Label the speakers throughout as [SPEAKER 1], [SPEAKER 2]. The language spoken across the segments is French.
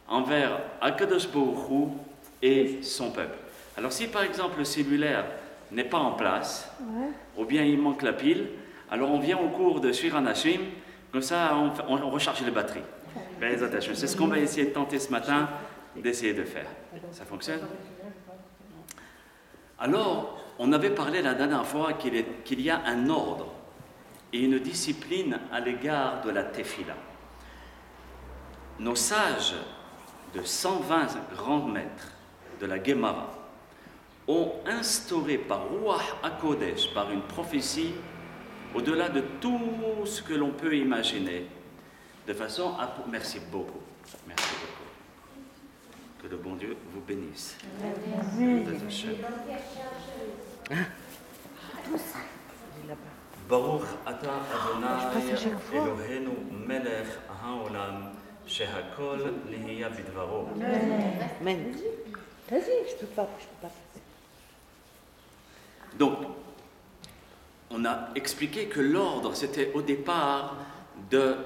[SPEAKER 1] envers Akadosh Baruch Hu et son peuple. Alors si par exemple le cellulaire n'est pas en place, ou bien il manque la pile, alors on vient au cours de Shir Anashim, comme ça on recharge les batteries. C'est ce qu'on va essayer de tenter ce matin, d'essayer de faire. Ça fonctionne? Alors, on avait parlé la dernière fois qu'il y a un ordre et une discipline à l'égard de la tefila. Nos sages de 120 grands maîtres de la Gemara ont instauré par Ruach HaKodesh, par une prophétie, au-delà de tout ce que l'on peut imaginer, de façon à... Merci beaucoup. Merci beaucoup. Que le bon Dieu vous bénisse. Baruch Ata Adonai Eloheinu Melech HaOlam Shehakol Nihiya Bidvaro.
[SPEAKER 2] Amen. Vas-y, je peux pas passer.
[SPEAKER 1] Donc, on a expliqué que l'ordre, c'était au départ de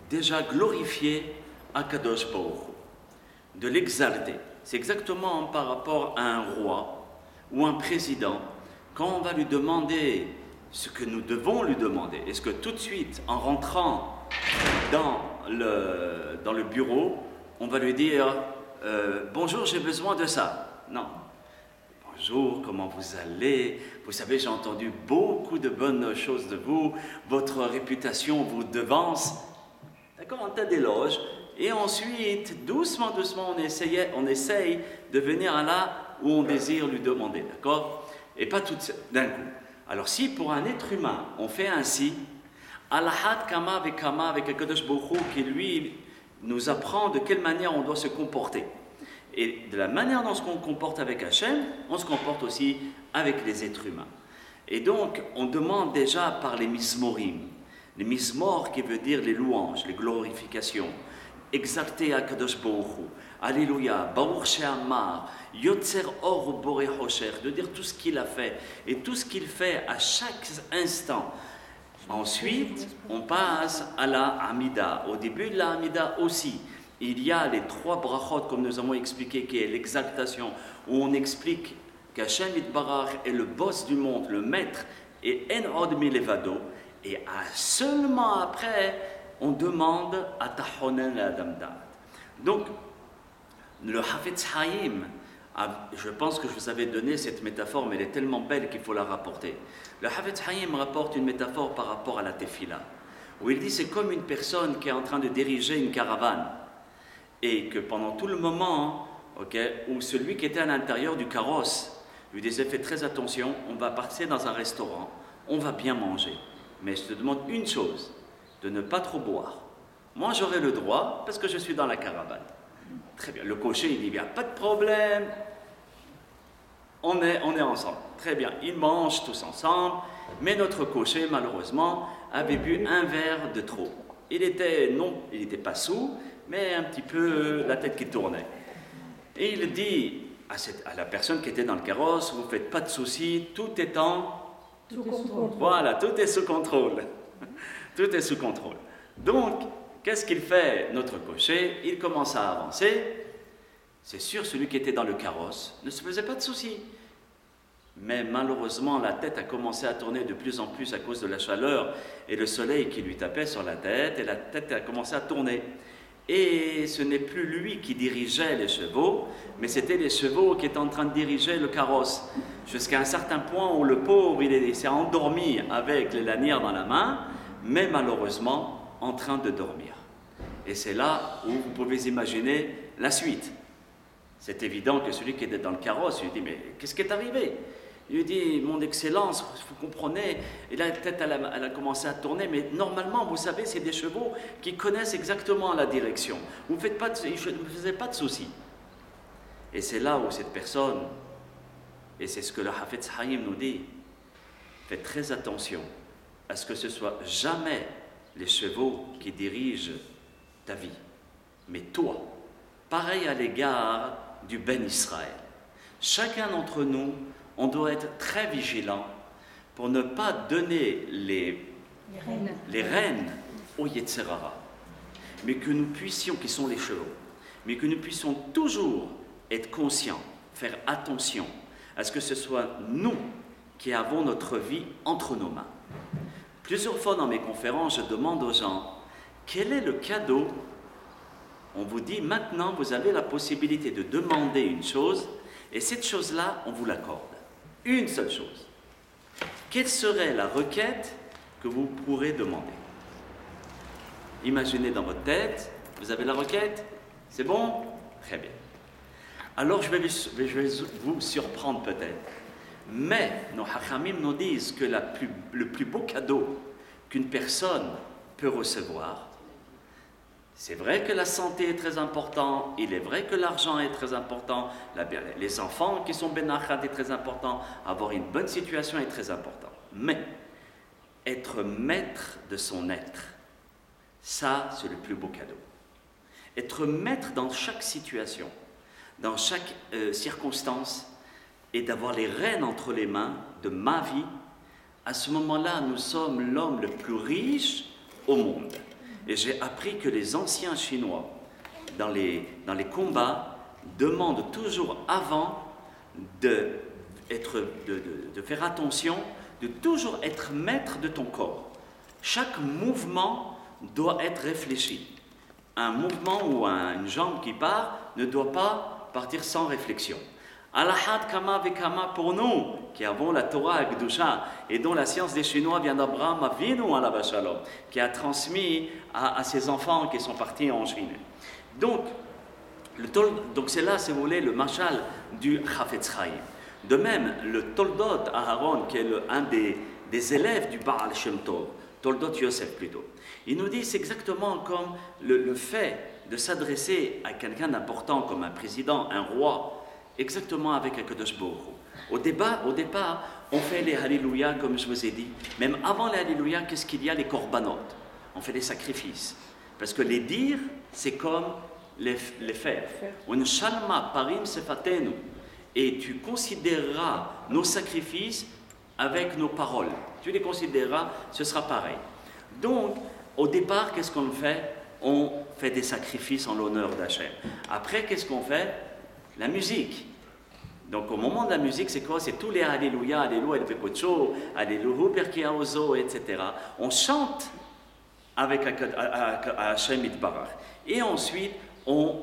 [SPEAKER 1] déjà glorifier Akadosh Baruch Hu, de l'exalter. C'est exactement par rapport à un roi ou un président, quand on va lui demander ce que nous devons lui demander. Est-ce que tout de suite, en rentrant dans le bureau, on va lui dire bonjour, j'ai besoin de ça? Non. Bonjour, comment vous allez? Vous savez, j'ai entendu beaucoup de bonnes choses de vous, votre réputation vous devance. D'accord, un tas d'éloges. Et ensuite, doucement, on essaye de venir à là où on désire lui demander. D'accord? Et pas tout d'un coup. Alors si pour un être humain, on fait ainsi, Alahat Kama Vekama avec Akadosh Baruch Hu qui lui nous apprend de quelle manière on doit se comporter. Et de la manière dont on se comporte avec Hachem, on se comporte aussi avec les êtres humains. Et donc, on demande déjà par les mismorim, les mismor qui veut dire les louanges, les glorifications, exalter Akadosh Baruch Hu, Alléluia, Baruch She'amar, Yotzer Or Borei Hosher, de dire tout ce qu'il a fait et tout ce qu'il fait à chaque instant. Ensuite, on passe à la Hamida. Au début de la Hamida aussi, il y a les 3 brachot, comme nous avons expliqué, qui est l'exaltation, où on explique qu'Hachem Yitbarach est le boss du monde, le maître, et En Od Milevado. Et seulement après, on demande à Tahonen la Damda. Donc, le Hafetz Haïm, je pense que je vous avais donné cette métaphore, mais elle est tellement belle qu'il faut la rapporter. Le Hafetz Haïm rapporte une métaphore par rapport à la tefila, où il dit c'est comme une personne qui est en train de diriger une caravane, et que pendant tout le moment, où celui qui était à l'intérieur du carrosse lui disait fais très attention, on va passer dans un restaurant, on va bien manger, mais je te demande une chose, de ne pas trop boire. Moi j'aurai le droit parce que je suis dans la caravane. Très bien, le cocher il dit bien pas de problème, on est ensemble. Très bien, ils mangent tous ensemble, mais notre cocher malheureusement avait bu un verre de trop. Il était pas saoul, mais un petit peu la tête qui tournait. Et il dit à la personne qui était dans le carrosse, vous ne faites pas de soucis, tout est sous contrôle. Voilà, tout est sous contrôle. Tout est sous contrôle. Donc, qu'est-ce qu'il fait, notre cocher? Il commence à avancer. C'est sûr, celui qui était dans le carrosse ne se faisait pas de soucis. Mais malheureusement, la tête a commencé à tourner de plus en plus à cause de la chaleur et le soleil qui lui tapait sur la tête, et la tête a commencé à tourner. Et ce n'est plus lui qui dirigeait les chevaux, mais c'était les chevaux qui étaient en train de diriger le carrosse. Jusqu'à un certain point où le pauvre, il s'est endormi avec les lanières dans la main, mais malheureusement en train de dormir. Et c'est là où vous pouvez imaginer la suite. C'est évident que celui qui était dans le carrosse lui dit « Mais qu'est-ce qui est arrivé ?» Il lui dit « Mon Excellence, vous comprenez, et la tête elle a commencé à tourner, mais normalement, vous savez, c'est des chevaux qui connaissent exactement la direction. Je ne faisais pas de soucis. » Et c'est là où cette personne, et c'est ce que le Hafetz Haïm nous dit, faites très attention à ce que ce soit jamais les chevaux qui dirigent ta vie, mais toi, pareil à l'égard du Ben Israël. Chacun d'entre nous, on doit être très vigilant pour ne pas donner les rênes au Yetzer Hara. mais que nous puissions, qui sont les chevaux, mais que nous puissions toujours être conscients, faire attention à ce que ce soit nous qui avons notre vie entre nos mains. Plusieurs fois dans mes conférences, je demande aux gens, quel est le cadeau? On vous dit, maintenant vous avez la possibilité de demander une chose, et cette chose-là, on vous l'accorde. Une seule chose. Quelle serait la requête que vous pourrez demander? Imaginez dans votre tête, vous avez la requête? C'est bon? Très bien. Alors je vais vous surprendre peut-être. Mais nos hachamim nous disent que le plus beau cadeau qu'une personne peut recevoir, c'est vrai que la santé est très importante, il est vrai que l'argent est très important, les enfants qui sont benachad est très important, avoir une bonne situation est très important. Mais être maître de son être, ça c'est le plus beau cadeau. Être maître dans chaque situation, dans chaque circonstance, et d'avoir les rênes entre les mains de ma vie, à ce moment-là, nous sommes l'homme le plus riche au monde. Et j'ai appris que les anciens Chinois, dans les combats, demandent toujours avant de faire attention, de toujours être maître de ton corps. Chaque mouvement doit être réfléchi. Un mouvement ou une jambe qui part ne doit pas partir sans réflexion. Alahad kama vekama pour nous, qui avons la Torah Gdusha et dont la science des Chinois vient d'Abraham Avinu alava shalom, qui a transmis à ses enfants qui sont partis en Chine. Donc c'est là, si vous voulez, le mashal du Chafetz Chaim. De même, le Toldot Aharon, qui est un des élèves du Baal Shem Tov, Toldot Yosef plutôt, il nous dit c'est exactement comme le fait de s'adresser à quelqu'un d'important comme un président, un roi, exactement avec Akadosh Baruch Hu. Au départ, on fait les Alléluia, comme je vous ai dit. Même avant les Alléluia, qu'est-ce qu'il y a? Les korbanot. On fait des sacrifices. Parce que les dire, c'est comme les faire. Un shalma parim sefatenu. Et tu considéreras nos sacrifices avec nos paroles. Tu les considéreras, ce sera pareil. Donc, au départ, qu'est-ce qu'on fait? On fait des sacrifices en l'honneur d'Hachem. Après, qu'est-ce qu'on fait? La musique. Donc au moment de la musique, c'est quoi? C'est tous les Alléluia, Alléluia, Elvekocho, Alléluia, Perkiaozo, etc. On chante avec Hachem Itbarach. Et ensuite, on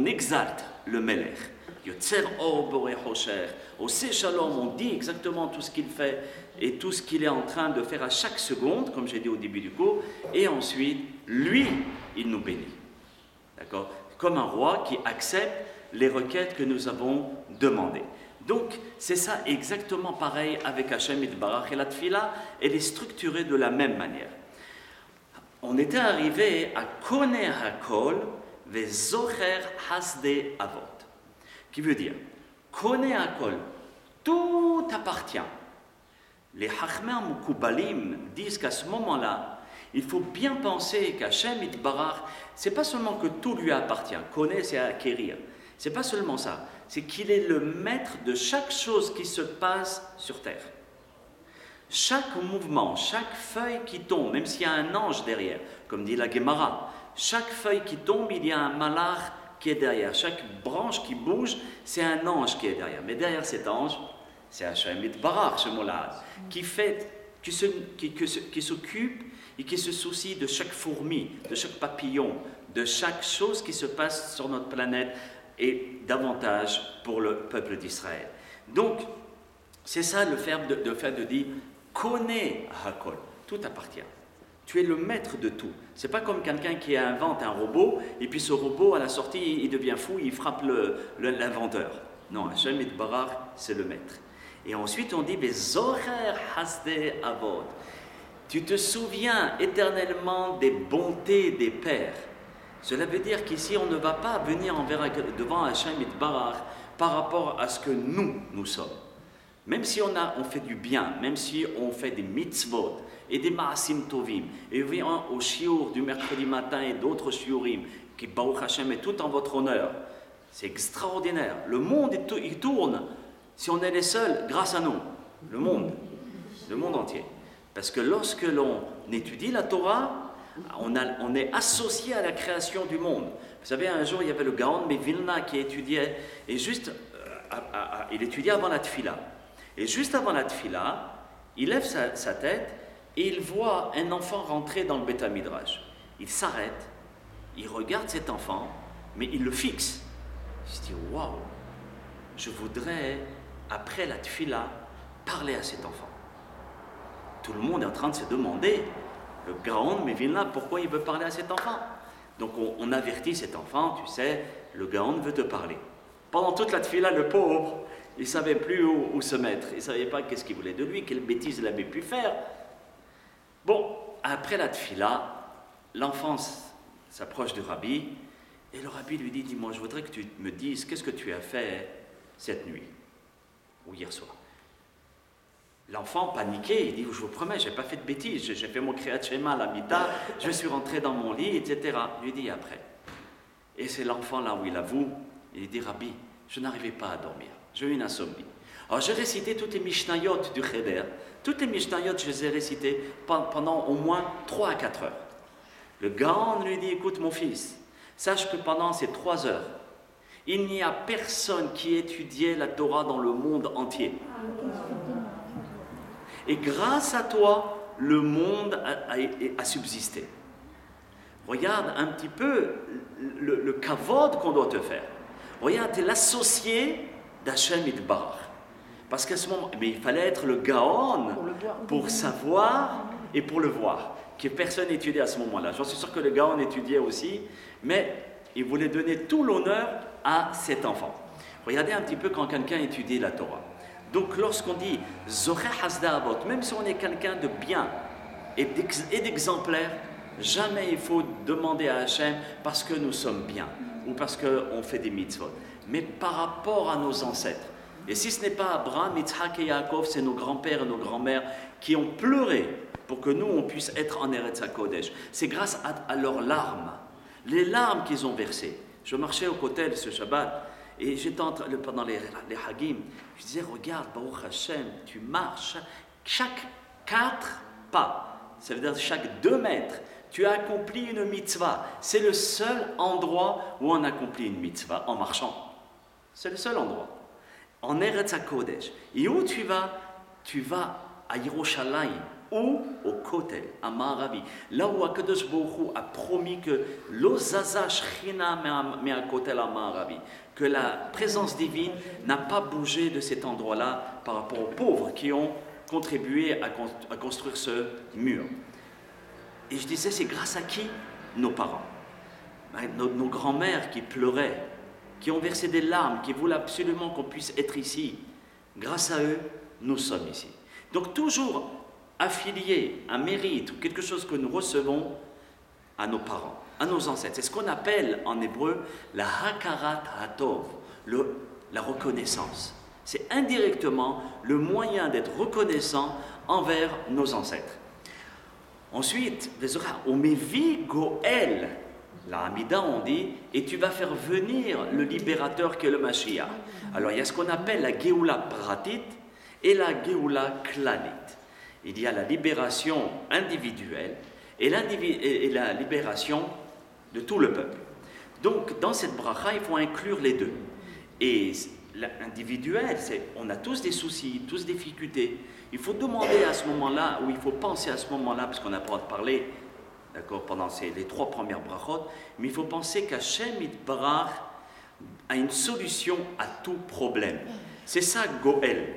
[SPEAKER 1] exalte le Melech. Yotzer Or Borei Hosher. Au Seh Shalom, on dit exactement tout ce qu'il fait et tout ce qu'il est en train de faire à chaque seconde, comme j'ai dit au début du cours. Et ensuite, lui, il nous bénit. D'accord? Comme un roi qui accepte les requêtes que nous avons demandées. Donc, c'est ça exactement pareil avec Hachem Itbarach. Et la tfila, elle est structurée de la même manière. On était arrivé à Koneh Hakol vezocher hasde avot. Qui veut dire, Koneh Hakol, tout appartient. Les Chachmei Mekubalim disent qu'à ce moment-là, il faut bien penser qu'Hachem Itbarach, c'est pas seulement que tout lui appartient. Connaître, c'est acquérir. C'est pas seulement ça. C'est qu'il est le maître de chaque chose qui se passe sur terre. Chaque mouvement, chaque feuille qui tombe, même s'il y a un ange derrière, comme dit la Gemara, chaque feuille qui tombe, il y a un malach qui est derrière. Chaque branche qui bouge, c'est un ange qui est derrière. Mais derrière cet ange, c'est Hachem Itbarach, ce mot-là, qui s'occupe et qui se soucie de chaque fourmi, de chaque papillon, de chaque chose qui se passe sur notre planète et davantage pour le peuple d'Israël. Donc, c'est ça le fait de dire « connais Hakol », tout appartient. Tu es le maître de tout. C'est pas comme quelqu'un qui invente un robot et puis ce robot, à la sortie, il devient fou, il frappe l'inventeur. Non, Hachem Itbarach, c'est le maître. Et ensuite, on dit « Bezocher hasde avot ». Tu te souviens éternellement des bontés des pères. Cela veut dire qu'ici, on ne va pas venir devant Hachem Itbarach par rapport à ce que nous sommes. Même si on fait du bien, même si on fait des mitzvot et des maasim tovim, et vient au shiur du mercredi matin et d'autres shiurim, qui Baruch Hashem est tout en votre honneur, c'est extraordinaire. Le monde, il tourne, si on est les seuls, grâce à nous. Le monde entier. Parce que lorsque l'on étudie la Torah, On est associé à la création du monde. Vous savez, un jour, il y avait le Gaon de Vilna qui étudiait, et juste, il étudiait avant la Tfila. Et juste avant la Tfila, il lève sa tête et il voit un enfant rentrer dans le Beth Midrash. Il s'arrête, il regarde cet enfant, mais il le fixe. Il se dit, waouh, je voudrais, après la Tfila, parler à cet enfant. Tout le monde est en train de se demander, le Gaon de Vilna, pourquoi il veut parler à cet enfant? Donc on avertit cet enfant, tu sais, le Gaon veut te parler. Pendant toute la Tfila, le pauvre, il ne savait plus où se mettre. Il ne savait pas qu'est-ce qu'il voulait de lui, quelle bêtise il avait pu faire. Bon, après la Tfila, l'enfant s'approche du rabbi, et le rabbi lui dit, dis-moi, je voudrais que tu me dises qu'est-ce que tu as fait cette nuit, ou hier soir. L'enfant paniqué, il dit, je vous promets, je n'ai pas fait de bêtises, j'ai fait mon Kriyat Shema à la Mita, je suis rentré dans mon lit, etc. Il lui dit après. Et c'est l'enfant là où il avoue, il dit, Rabbi, je n'arrivais pas à dormir, j'ai eu une insomnie. Alors j'ai récité toutes les Mishnayot du Cheder, toutes les Mishnayot, je les ai récitées pendant au moins 3 à 4 heures. Le Gaon lui dit, écoute mon fils, sache que pendant ces 3 heures, il n'y a personne qui étudiait la Torah dans le monde entier. Et grâce à toi, le monde a subsisté. Regarde un petit peu le kavod qu'on doit te faire. Regarde, tu es l'associé d'Hachem Yitbarach. Parce qu'à ce moment, mais il fallait être le Gaon pour savoir et pour le voir. Que personne n'étudiait à ce moment-là. J'en suis sûr que le Gaon étudiait aussi, mais il voulait donner tout l'honneur à cet enfant. Regardez un petit peu quand quelqu'un étudie la Torah. Donc lorsqu'on dit Zoché Hasda Avot, même si on est quelqu'un de bien et d'exemplaire, jamais il faut demander à Hachem parce que nous sommes bien ou parce qu'on fait des mitzvot, mais par rapport à nos ancêtres. Et si ce n'est pas Abraham, Yitzhak et Yaakov, c'est nos grands-pères et nos grands-mères qui ont pleuré pour que nous, on puisse être en Eretz HaKodesh. C'est grâce à leurs larmes, les larmes qu'ils ont versées. Je marchais au Kotel ce Shabbat et j'étais pendant les Hagim, je disais, regarde, Baruch Hashem, tu marches chaque 4 pas, ça veut dire chaque 2 mètres, tu as accompli une mitzvah. C'est le seul endroit où on accomplit une mitzvah, en marchant. C'est le seul endroit. En Eretz HaKodesh. Et où tu vas? Tu vas à Yerushalayim ou au Kotel, à Ma'aravi. Là où Akadosh Baruch Hu a promis que l'Ozaza Shechina me'a Kotel à Ma'aravi, que la présence divine n'a pas bougé de cet endroit-là par rapport aux pauvres qui ont contribué à construire ce mur. Et je disais, c'est grâce à qui? Nos parents. Nos grands-mères qui pleuraient, qui ont versé des larmes, qui voulaient absolument qu'on puisse être ici. Grâce à eux, nous sommes ici. Donc toujours affilié un mérite ou quelque chose que nous recevons à nos parents, à nos ancêtres. C'est ce qu'on appelle en hébreu la hakarat hatov, la reconnaissance. C'est indirectement le moyen d'être reconnaissant envers nos ancêtres. Ensuite, on mevi goel, la Hamida on dit, et tu vas faire venir le libérateur qui est le Mashiach. Alors il y a ce qu'on appelle la Géoula pratit et la Géoula klalit. Il y a la libération individuelle et la libération de tout le peuple. Donc dans cette bracha, il faut inclure les deux. Et l'individuel, on a tous des soucis, tous des difficultés. Il faut demander à ce moment-là, ou il faut penser à ce moment-là, parce qu'on n'a pas parlé, d'accord, pendant les 3 premières brachot, mais il faut penser qu'Hachem Yitbarach a une solution à tout problème. C'est ça Goël.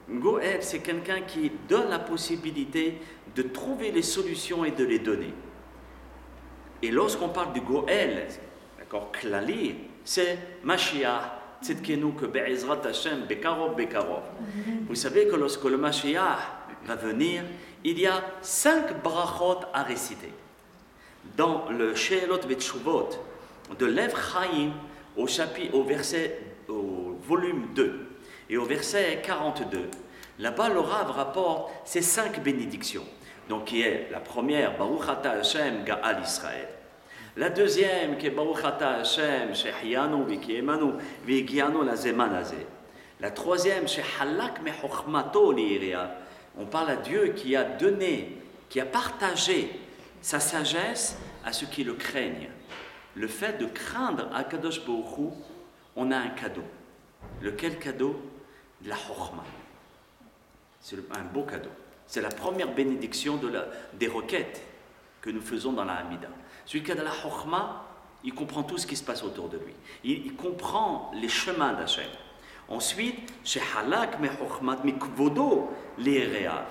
[SPEAKER 1] Goël, c'est quelqu'un qui donne la possibilité de trouver les solutions et de les donner. Et lorsqu'on parle du Goël, d'accord, Klali, c'est Mashiach. Vous savez que lorsque le Mashiach va venir, il y a 5 brachot à réciter. Dans le She'elot Vetshuvot de Lev Chaim, au volume 2 et au verset 42, là-bas le Rav rapporte ces 5 bénédictions. Donc qui est la première, Baruch Ata Hashem Ga'al Israël. La deuxième, qui est Baruch Ata Hashem, Shehianu, Vikiemanu, Vigianu la Zeman Azeh. La troisième, Shehalak Mechochmato Li'iria. On parle à Dieu qui a donné, qui a partagé sa sagesse à ceux qui le craignent. Le fait de craindre Akadosh Baruch Hu, on a un cadeau. Lequel cadeau? De la Chokhmah. C'est un beau cadeau. C'est la première bénédiction des requêtes que nous faisons dans la Hamida. Celui qui a de la Chokhmah, il comprend tout ce qui se passe autour de lui. Il comprend les chemins d'Hachem. Ensuite, chez Halak me Chokhmat mi Kvodo l'Ereav,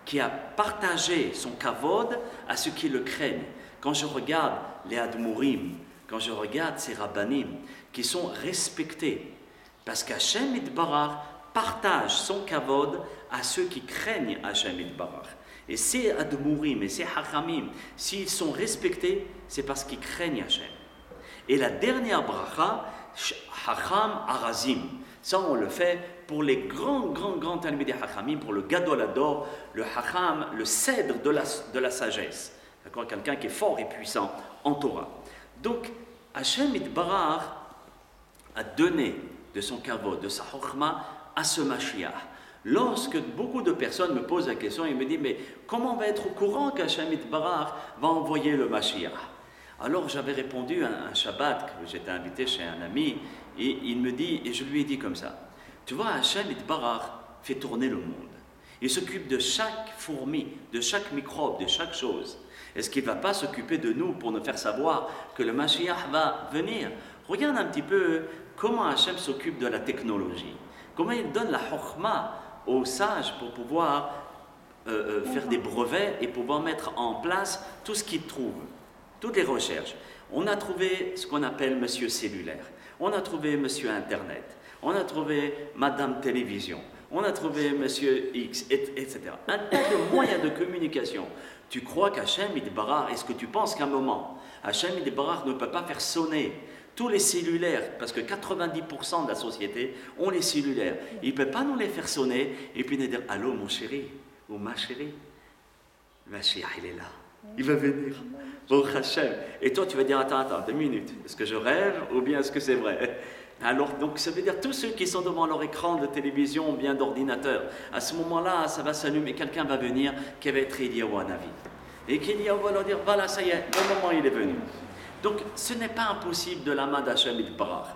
[SPEAKER 1] qui a partagé son kavod à ceux qui le craignent. Quand je regarde les Admourim, quand je regarde ces Rabbanim, qui sont respectés, parce qu'Hachem Yitbarach partage son kavod à ceux qui craignent Hachem Yitbarach. Et ces Admourim et ces Hachamim, s'ils sont respectés, c'est parce qu'ils craignent Hachem. Et la dernière bracha, Hacham Arazim, ça on le fait pour les grands Talmidei Hachamim, pour le Gadol Hador, le Hacham, le cèdre de la sagesse. D'accord, quelqu'un qui est fort et puissant en Torah. Donc, Hachem Yitbarach a donné de son kavod, de sa chokhmah à ce Mashiach. Lorsque beaucoup de personnes me posent la question, ils me disent, mais comment on va être au courant qu'Hachem Yitbarach va envoyer le Mashiach? Alors j'avais répondu un Shabbat, que j'étais invité chez un ami, et il me dit, et je lui ai dit comme ça, tu vois, Hachem Yitbarach fait tourner le monde. Il s'occupe de chaque fourmi, de chaque microbe, de chaque chose. Est-ce qu'il ne va pas s'occuper de nous pour nous faire savoir que le Mashiach va venir? Regarde un petit peu comment Hachem s'occupe de la technologie. Comment il donne la chokhmah aux sages pour pouvoir faire des brevets et pouvoir mettre en place tout ce qu'ils trouvent, toutes les recherches. On a trouvé ce qu'on appelle Monsieur Cellulaire, on a trouvé Monsieur Internet, on a trouvé Madame Télévision, on a trouvé Monsieur X, etc. Un tas de moyens de communication. Tu crois qu'Hachem Yitbarach, est-ce que tu penses qu'à un moment, Hachem Yitbarach ne peut pas faire sonner tous les cellulaires, parce que 90% de la société ont les cellulaires. Il ne peut pas nous les faire sonner et puis nous dire « Allô mon chéri » ou « Ma chérie ». Mashiach, il est là. Il va venir. Baruch Hashem. Et toi, tu vas dire, attends, 2 minutes. Est-ce que je rêve ou bien est-ce que c'est vrai? Alors, donc, ça veut dire tous ceux qui sont devant leur écran de télévision ou bien d'ordinateur, à ce moment-là, ça va s'allumer, quelqu'un va venir qui va être Eliyahu Hanavi. Et qu'Eliyahu va leur dire, voilà, ça y est, le moment il est venu. Donc, ce n'est pas impossible de la main d'Hachem Yitbarach.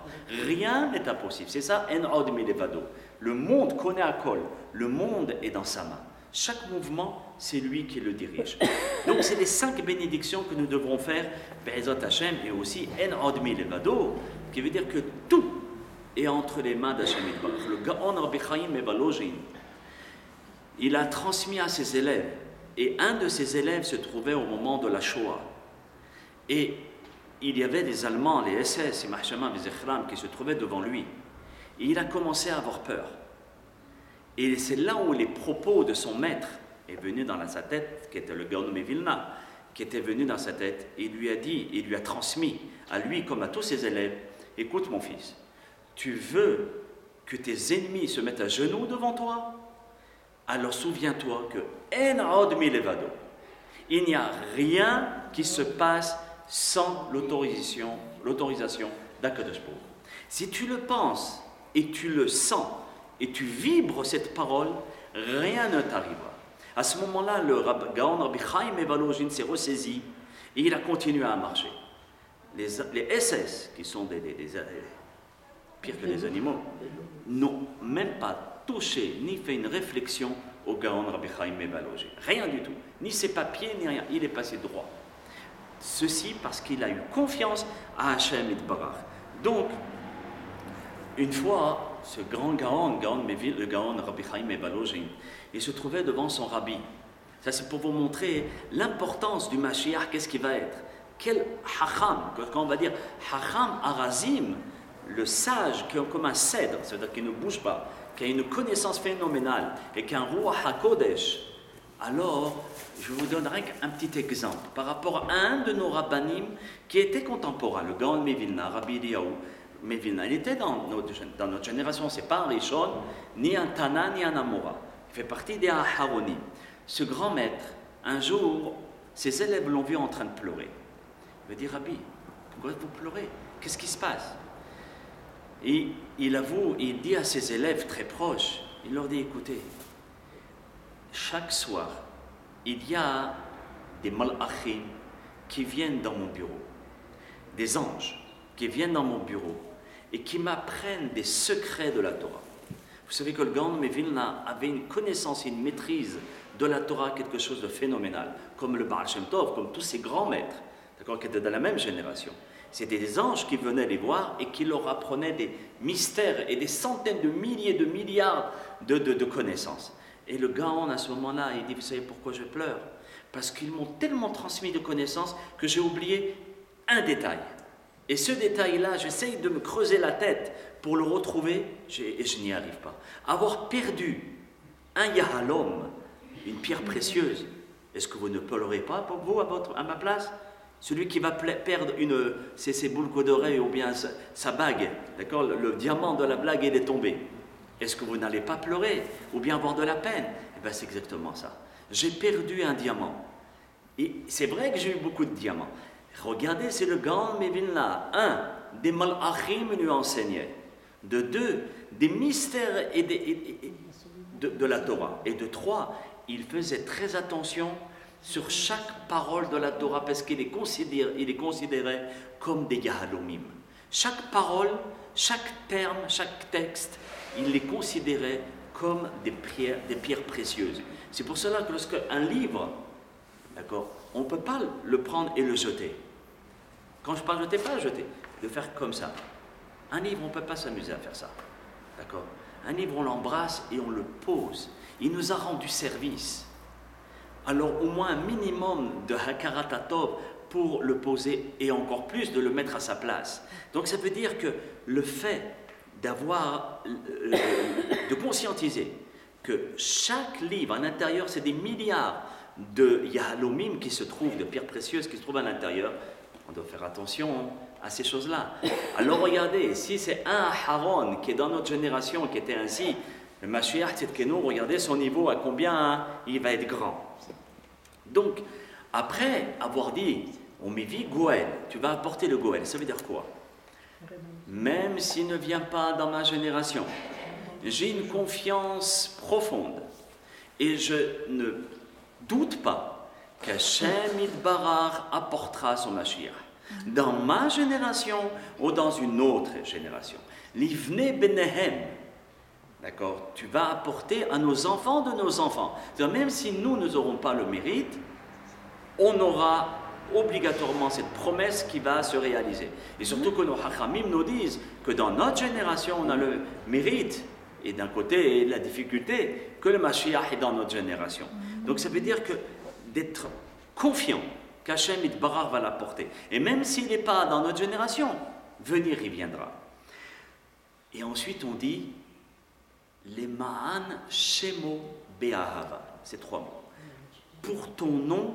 [SPEAKER 1] Rien n'est impossible. C'est ça, En Od Milevado. Le monde connaît à Kol. Le monde est dans sa main. Chaque mouvement, c'est lui qui le dirige. Donc, c'est les 5 bénédictions que nous devrons faire, Be'ezat Hachem, et aussi En Od Milevado, qui veut dire que tout est entre les mains d'Hachem Yitbarach. Le Gaon Rabbi Chaim Mevalojin, il a transmis à ses élèves, et un de ses élèves se trouvait au moment de la Shoah. Et il y avait des Allemands, les SS, qui se trouvaient devant lui. Et il a commencé à avoir peur. Et c'est là où les propos de son maître est venu dans sa tête, qui était le Gaon Mevilna, qui était venu dans sa tête, et il lui a dit, il lui a transmis, à lui comme à tous ses élèves, écoute mon fils, tu veux que tes ennemis se mettent à genoux devant toi? Alors souviens-toi que En Od Milevado, il n'y a rien qui se passe sans l'autorisation d'Akadosh Baruch Hu. Si tu le penses et tu le sens et tu vibres cette parole, rien ne t'arrivera. À ce moment-là, le Gaon Rabbi Chaim Mevalojin s'est ressaisi et il a continué à marcher. Les SS, qui sont pire que les animaux, n'ont même pas touché ni fait une réflexion au Gaon Rabbi Chaim Mevalojin. Rien du tout. Ni ses papiers, ni rien. Il est passé droit. Ceci parce qu'il a eu confiance à Hachem Yitbarach. Donc, une fois, ce grand Gaon le Gaon Rabbi Chaim Mevalojin, il se trouvait devant son rabbi. Ça, c'est pour vous montrer l'importance du Mashiach, qu'est-ce qu'il va être. Quel Hacham, quand on va dire Hacham Arazim, le sage qui est comme un cèdre, c'est-à-dire qui ne bouge pas, qui a une connaissance phénoménale et qui a un Ruach HaKodesh, alors, je vous donnerai un petit exemple par rapport à un de nos rabbanim qui était contemporain, le Gaon Mevilna, Rabbi Eliyahu Mevilna. Il était dans notre génération, c'est pas un Rishon, ni un Tana, ni un Amora. Il fait partie des Aharonim. Ce grand maître, un jour, ses élèves l'ont vu en train de pleurer. Il me dit, Rabbi, pourquoi vous pleurez? Qu'est-ce qui se passe? Et il avoue, il dit à ses élèves très proches, il leur dit, écoutez, chaque soir, il y a des malachim qui viennent dans mon bureau, des anges qui viennent dans mon bureau et qui m'apprennent des secrets de la Torah. Vous savez que le Gaon de Vilna avait une connaissance et une maîtrise de la Torah, quelque chose de phénoménal, comme le Baal Shem Tov, comme tous ces grands maîtres, d'accord, qui étaient de la même génération. C'était des anges qui venaient les voir et qui leur apprenaient des mystères et des centaines de milliers, de milliards de connaissances. Et le Gaon, à ce moment-là, il dit, vous savez pourquoi je pleure? Parce qu'ils m'ont tellement transmis de connaissances que j'ai oublié un détail. Et ce détail-là, j'essaye de me creuser la tête pour le retrouver, et je n'y arrive pas. Avoir perdu un yahalom, une pierre précieuse, est-ce que vous ne pleurez pas pour vous à ma place? Celui qui va perdre ses boucles d'oreilles ou bien sa bague, d'accord, le diamant de la blague, il est tombé. Est-ce que vous n'allez pas pleurer ou bien avoir de la peine? Eh bien, c'est exactement ça. J'ai perdu un diamant. Et c'est vrai que j'ai eu beaucoup de diamants. Regardez, c'est le Gaon de Vilna. Un, des malachim lui enseignaient. De deux, des mystères de la Torah. Et de trois, il faisait très attention sur chaque parole de la Torah parce qu'il est considéré comme des yahalomim. Chaque parole, chaque terme, chaque texte, il les considérait comme des pierres précieuses. C'est pour cela que lorsqu'un livre, d'accord, on ne peut pas le prendre et le jeter. Quand je parle jeter, pas jeter, de faire comme ça. Un livre, on ne peut pas s'amuser à faire ça. D'accord? Un livre, on l'embrasse et on le pose. Il nous a rendu service. Alors au moins un minimum de hakarat hatov pour le poser et encore plus de le mettre à sa place. Donc ça veut dire que le fait de conscientiser que chaque livre à l'intérieur, c'est des milliards de yahalomim qui se trouvent, de pierres précieuses qui se trouvent à l'intérieur, on doit faire attention à ces choses-là. Alors regardez, si c'est un Haron qui est dans notre génération, qui était ainsi, le Mashiach Tzidkenu, regardez son niveau, à combien il va être grand. Donc, après avoir dit, on m'y vit Goël, tu vas apporter le Goël, ça veut dire quoi? Même s'il ne vient pas dans ma génération, j'ai une confiance profonde et je ne doute pas qu'Hachem Yitbarach apportera son Mashiach dans ma génération ou dans une autre génération. Livne benehem, d'accord, tu vas apporter à nos enfants de nos enfants. C'est-à-dire, même si nous n'aurons pas le mérite, on aura obligatoirement cette promesse qui va se réaliser. Et surtout que nos hachamim nous disent que dans notre génération, on a le mérite, et d'un côté, la difficulté, que le Mashiach est dans notre génération. Donc ça veut dire que d'être confiant qu'Hachem Yitbarach va l'apporter. Et même s'il n'est pas dans notre génération, venir, il viendra. Et ensuite, on dit les Ma'an Shemo Be'ahava. C'est 3 mots. Pour ton nom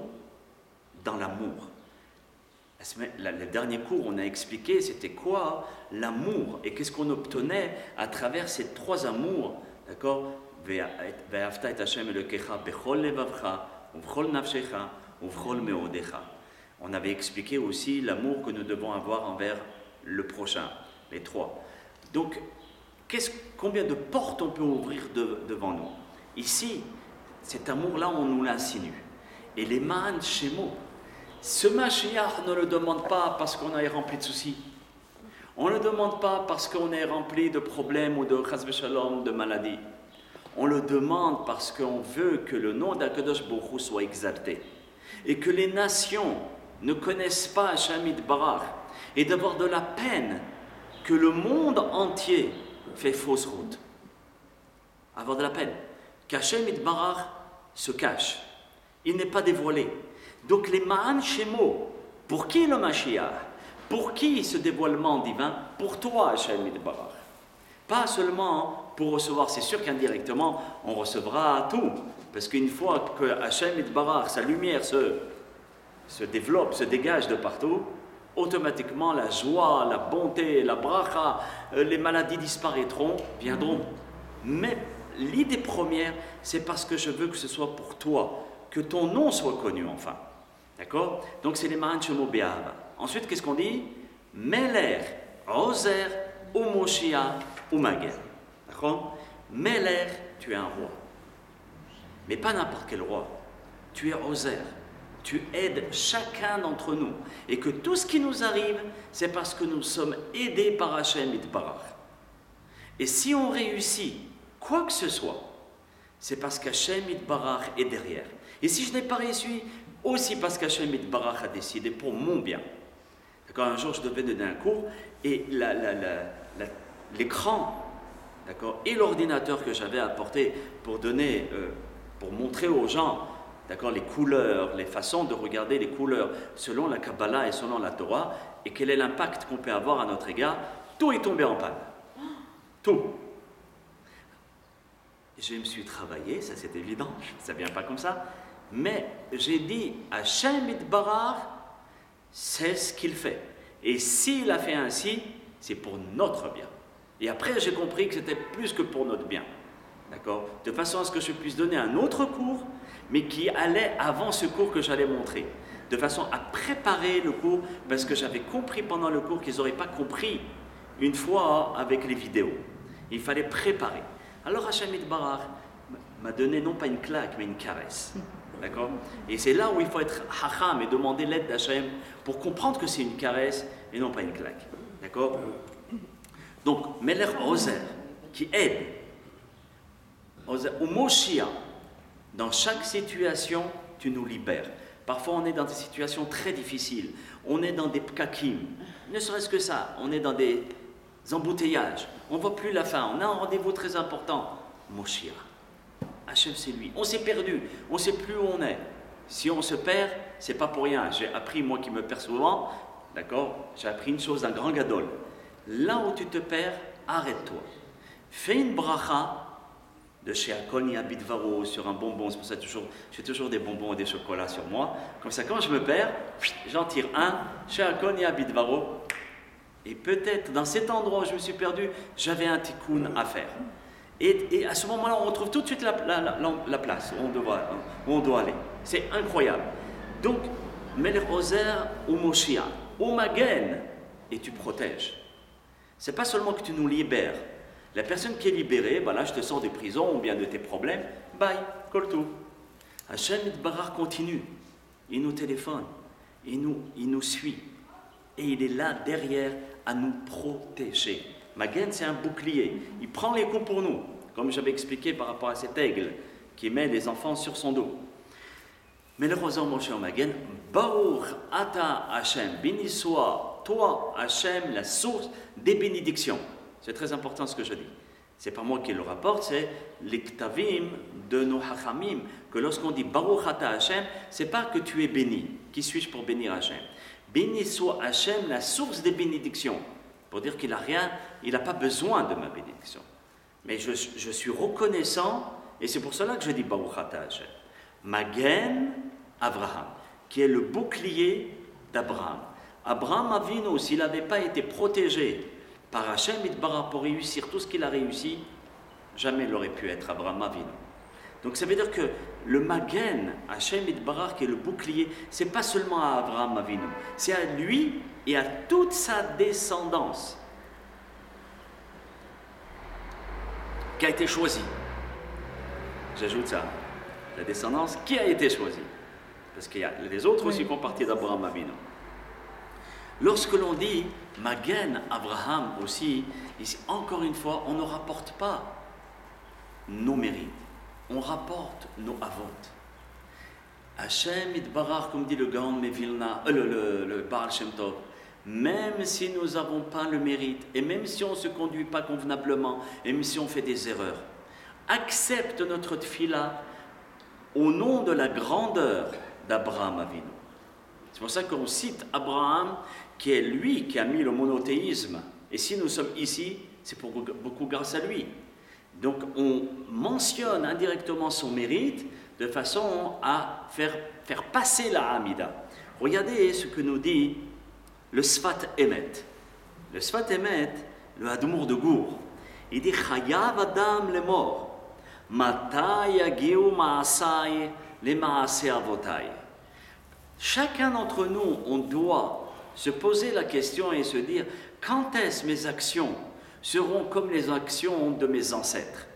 [SPEAKER 1] dans l'amour. Le dernier cours, on a expliqué c'était quoi l'amour et qu'est-ce qu'on obtenait à travers ces 3 amours. D'accord? Ve'afta et Hashem Elokecha bechol levavcha uvchol nafshecha uvchol meodecha. On avait expliqué aussi l'amour que nous devons avoir envers le prochain, les 3. Donc, combien de portes on peut ouvrir devant nous? Ici, cet amour-là, on nous l'insinue. Et les Ma'an Shemo, ce Mashiach ne le demande pas parce qu'on est rempli de soucis. On ne le demande pas parce qu'on est rempli de problèmes ou de chas v'shalom, de maladies. On le demande parce qu'on veut que le nom d'Akadosh Baruch Hu soit exalté. Et que les nations ne connaissent pas Hachem Yitbarach. Et d'avoir de la peine que le monde entier fait fausse route. Avoir de la peine. Qu'Hachem Yitbarach se cache. Il n'est pas dévoilé. Donc les Ma'an Shemo, pour qui le Mashiach? Pour qui ce dévoilement divin? Pour toi, Hachem Yitbarach. Pas seulement pour recevoir, c'est sûr qu'indirectement, on recevra tout. Parce qu'une fois que Hachem Yitbarach, sa lumière se développe, se dégage de partout, automatiquement la joie, la bonté, la bracha, les maladies disparaîtront, viendront. Mais l'idée première, c'est parce que je veux que ce soit pour toi, que ton nom soit connu enfin. D'accord? Donc c'est les Ma'an Shemo Be'ahava. Ensuite, qu'est-ce qu'on dit? Meler, Ozer, Umoshia, Umagen. D'accord? Meler, tu es un roi. Mais pas n'importe quel roi. Tu es Ozer. tu aides chacun d'entre nous. Et que tout ce qui nous arrive, c'est parce que nous sommes aidés par Hachem Yitbarach. Et si on réussit quoi que ce soit, c'est parce qu'Hachem Yitbarach est derrière. Et si je n'ai pas réussi, aussi parce qu'Hachem Yitbarach a décidé pour mon bien. D'accord, un jour, je devais donner un cours et l'écran, d'accord, et l'ordinateur que j'avais apporté pour donner, pour montrer aux gens, d'accord, les couleurs, les façons de regarder les couleurs selon la Kabbalah et selon la Torah, et quel est l'impact qu'on peut avoir à notre égard, tout est tombé en panne. Tout. Je me suis travaillé, ça c'est évident, ça ne vient pas comme ça, mais j'ai dit à Hachem Yitbarach, c'est ce qu'il fait. Et s'il a fait ainsi, c'est pour notre bien. Et après, j'ai compris que c'était plus que pour notre bien. D'accord? De façon à ce que je puisse donner un autre cours, mais qui allait avant ce cours que j'allais montrer. De façon à préparer le cours, parce que j'avais compris pendant le cours qu'ils n'auraient pas compris une fois avec les vidéos. Il fallait préparer. Alors Hachem Yitbarach m'a donné non pas une claque, mais une caresse. D'accord? Et c'est là où il faut être hacham et demander l'aide d'Hachem pour comprendre que c'est une caresse et non pas une claque. D'accord? Donc, Melech Ozer, qui aide, ou Moshia, dans chaque situation, tu nous libères. Parfois, on est dans des situations très difficiles. On est dans des pkakim. Ne serait-ce que ça, on est dans des embouteillages. On ne voit plus la fin. On a un rendez-vous très important. Moshia. Hachem, c'est lui. On s'est perdu. On ne sait plus où on est. Si on se perd, c'est pas pour rien. J'ai appris, moi qui me perds souvent, d'accord, j'ai appris une chose d'un grand gadol. Là où tu te perds, arrête-toi. Fais une bracha de chez Akoni Abidvaro sur un bonbon. C'est pour ça que j'ai toujours des bonbons et des chocolats sur moi. Comme ça, quand je me perds, j'en tire un chez Akoni Abidvaro. Et peut-être dans cet endroit où je me suis perdu, j'avais un tikkun à faire. Et à ce moment-là, on retrouve tout de suite la place où on doit aller. C'est incroyable. Donc, Melech Ozer ou Moshia, ou Magen, et tu protèges. C'est pas seulement que tu nous libères. La personne qui est libérée, ben là, je te sors des prisons ou bien de tes problèmes, bye, coltou. Hachem Yitbarach continue. Il nous téléphone, il nous suit. Et il est là, derrière, à nous protéger. Magen, c'est un bouclier. Il prend les coups pour nous, comme j'avais expliqué par rapport à cet aigle qui met les enfants sur son dos. Mais le Rosa Moshe Magen, Baruch Ata Hashem, béni soit toi, Hashem, la source des bénédictions. C'est très important ce que je dis. C'est pas moi qui le rapporte, c'est les ktavim de nos hachamim, que lorsqu'on dit Baruch Ata Hashem, c'est pas que tu es béni. Qui suis-je pour bénir Hashem? Béni soit Hashem, la source des bénédictions. Pour dire qu'il n'a rien, il n'a pas besoin de ma bénédiction. Mais je suis reconnaissant, et c'est pour cela que je dis Baruch Ata Hashem. Magen Abraham, qui est le bouclier d'Abraham. Abraham Avinu, s'il n'avait pas été protégé par Hachem Yitbarach pour réussir tout ce qu'il a réussi, jamais il aurait pu être Abraham Avinu. Donc ça veut dire que le Magen, Hachem Yitbarach, qui est le bouclier, c'est pas seulement à Abraham Avinu, c'est à lui et à toute sa descendance qui a été choisie. J'ajoute ça, la descendance qui a été choisie. Parce qu'il y a les autres aussi qui font partie d'Abraham Avinu. Lorsque l'on dit Magen Abraham aussi, ici, encore une fois, on ne rapporte pas nos mérites, on rapporte nos avot. Hachem Yitbarach, comme dit le Gaon Mevilna, le Baal Shem Tov, même si nous n'avons pas le mérite, et même si on ne se conduit pas convenablement, et même si on fait des erreurs, accepte notre tfila au nom de la grandeur d'Abraham Avinu. C'est pour ça qu'on cite Abraham, qui est lui qui a mis le monothéisme. Et si nous sommes ici, c'est pour beaucoup grâce à lui. Donc on mentionne indirectement son mérite de façon à faire passer la Hamida. Regardez ce que nous dit le Sfat Emet. Le Sfat Emet, le Hadmour de Gour, il dit Chayav Adam le mort, Matai yagiu maasai le maasei avotai. Chacun d'entre nous, on doit se poser la question et se dire quand est-ce mes actions seront comme les actions de mes ancêtres.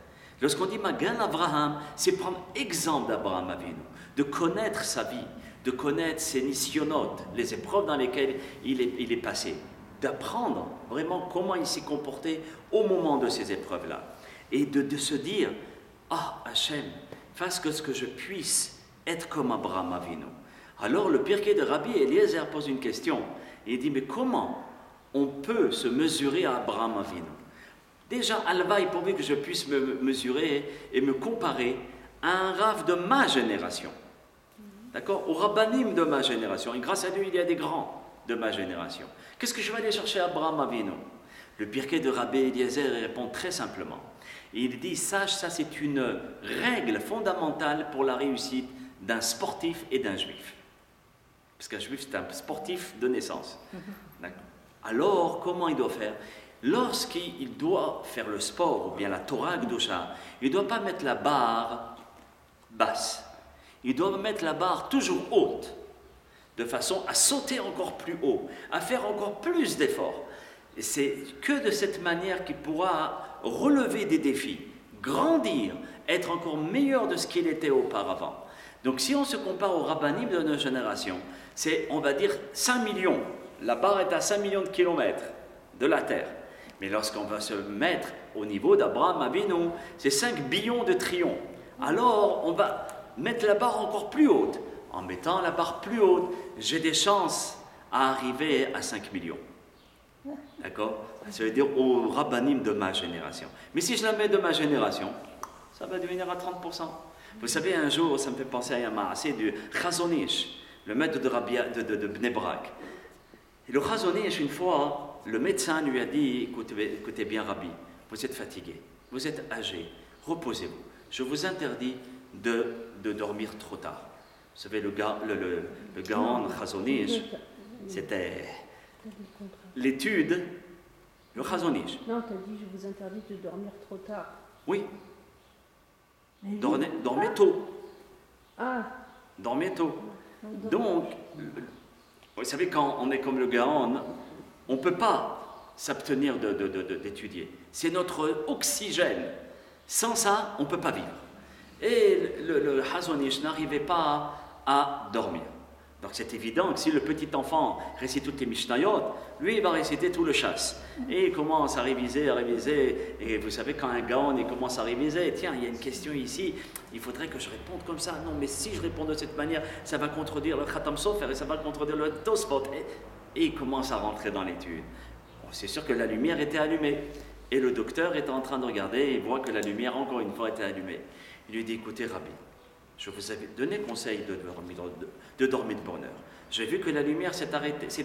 [SPEAKER 1] Lorsqu'on dit Magen Abraham, c'est prendre exemple d'Abraham Avinu, de connaître sa vie, de connaître ses nisyonotes, les épreuves dans lesquelles il est passé, d'apprendre vraiment comment il s'est comporté au moment de ces épreuves-là, et de se dire, ah, Hachem, fasse que ce que je puisse être comme Abraham Avinu. Alors le Pirkei de Rabbi Eliezer pose une question, il dit, mais comment on peut se mesurer à Abraham Avinu? Déjà, Alvaï, pourvu que je puisse me mesurer et me comparer à un Rav de ma génération. D'accord? Au Rabbanim de ma génération. Et grâce à lui, il y a des grands de ma génération. Qu'est-ce que je vais aller chercher à Abraham Avinu? Le Pirkei de Rabbi Eliezer répond très simplement. Il dit, sache, ça c'est une règle fondamentale pour la réussite d'un sportif et d'un juif. Parce qu'un juif, c'est un sportif de naissance. D'accord? Alors, comment il doit faire? Lorsqu'il doit faire le sport, ou bien la Torah Kedusha, il ne doit pas mettre la barre basse. Il doit mettre la barre toujours haute, de façon à sauter encore plus haut, à faire encore plus d'efforts. Et c'est que de cette manière qu'il pourra relever des défis, grandir, être encore meilleur de ce qu'il était auparavant. Donc si on se compare au rabbanim de notre génération, c'est, on va dire, 5 millions. La barre est à 5 millions de kilomètres de la Terre. Mais lorsqu'on va se mettre au niveau d'Abraham Avinu, c'est 5 billions de trillions. Alors, on va mettre la barre encore plus haute. En mettant la barre plus haute, j'ai des chances à arriver à 5 millions. D'accord? Ça veut dire au rabbanim de ma génération. Mais si je la mets de ma génération, ça va devenir à 30%. Vous savez, un jour, ça me fait penser à un maasé du Chazon Ish, le maître de Bnei Brak. Et le Chazon Ish, une fois, le médecin lui a dit, écoutez bien Rabbi, vous êtes fatigué, vous êtes âgé, reposez-vous. Je vous interdis de dormir trop tard. Vous savez, le Gaon Chazon Ish, c'était l'étude, le Chazon Ish.
[SPEAKER 3] Non, tu as dit, je vous interdis de dormir trop tard.
[SPEAKER 1] Oui. Dormez tôt.
[SPEAKER 3] Ah.
[SPEAKER 1] Dormez tôt. Donc, vous savez, quand on est comme le Gaon, on ne peut pas s'abstenir d'étudier. C'est notre oxygène. Sans ça, on ne peut pas vivre. Et le Chazon Ish n'arrivait pas à dormir. Donc c'est évident que si le petit enfant récite toutes les Mishnayot, lui il va réciter tout le chasse. Et il commence à réviser. Et vous savez, quand un Gaon il commence à réviser, tiens, il y a une question ici, il faudrait que je réponde comme ça. Non, mais si je réponds de cette manière, ça va contredire le Khatam Sofer et ça va contredire le Tosfot. Et il commence à rentrer dans l'étude. Bon, c'est sûr que la lumière était allumée. Et le docteur était en train de regarder et il voit que la lumière, encore une fois, était allumée. Il lui dit, écoutez, Rabbi, je vous avais donné conseil de dormir de bonne heure. J'ai vu que la lumière s'est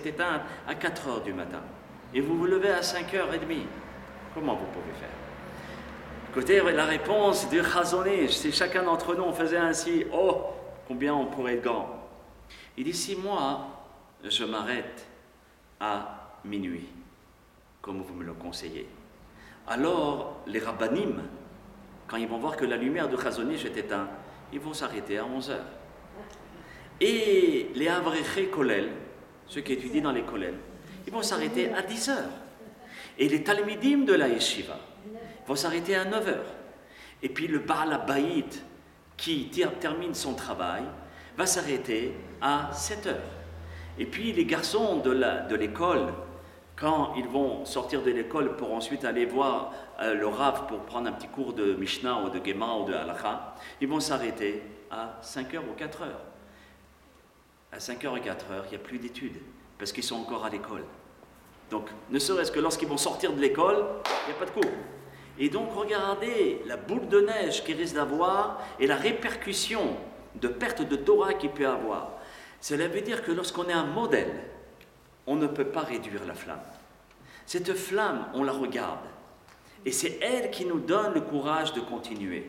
[SPEAKER 1] éteinte à 4 heures du matin. Et vous vous levez à 5h30. Comment vous pouvez faire? Écoutez, la réponse du Chazon Ish, si chacun d'entre nous on faisait ainsi, oh, combien on pourrait être grand. Il dit, si moi, je m'arrête à minuit, comme vous me le conseillez, alors les rabbanim, quand ils vont voir que la lumière du Chazon Ish est éteinte, ils vont s'arrêter à 11h. Et les Avreché Kollel, ceux qui étudient dans les kollels, ils vont s'arrêter à 10h. Et les Talmidim de la Yeshiva vont s'arrêter à 9h. Et puis le Baal HaBayit, qui termine son travail, va s'arrêter à 7h. Et puis les garçons de l'école, quand ils vont sortir de l'école pour ensuite aller voir le Rav pour prendre un petit cours de Mishnah ou de Gemara ou de Halakha, ils vont s'arrêter à 5h ou 4h. À 5h et 4h, il n'y a plus d'études, parce qu'ils sont encore à l'école. Donc, ne serait-ce que lorsqu'ils vont sortir de l'école, il n'y a pas de cours. Et donc, regardez la boule de neige qu'il risque d'avoir et la répercussion de perte de Torah qu'il peut avoir. Cela veut dire que lorsqu'on est un modèle, on ne peut pas réduire la flamme. Cette flamme, on la regarde. Et c'est elle qui nous donne le courage de continuer.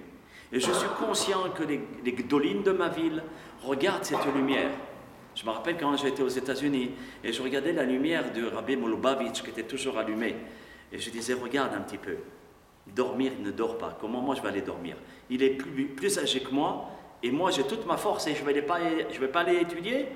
[SPEAKER 1] Et je suis conscient que les gdolim de ma ville regardent cette lumière. Je me rappelle quand j'étais aux États-Unis et je regardais la lumière de Rabbi Molubavitch qui était toujours allumée. Et je disais, regarde un petit peu. Dormir, il ne dort pas. Comment moi je vais aller dormir? Il est plus âgé que moi et moi j'ai toute ma force et je ne vais pas aller étudier.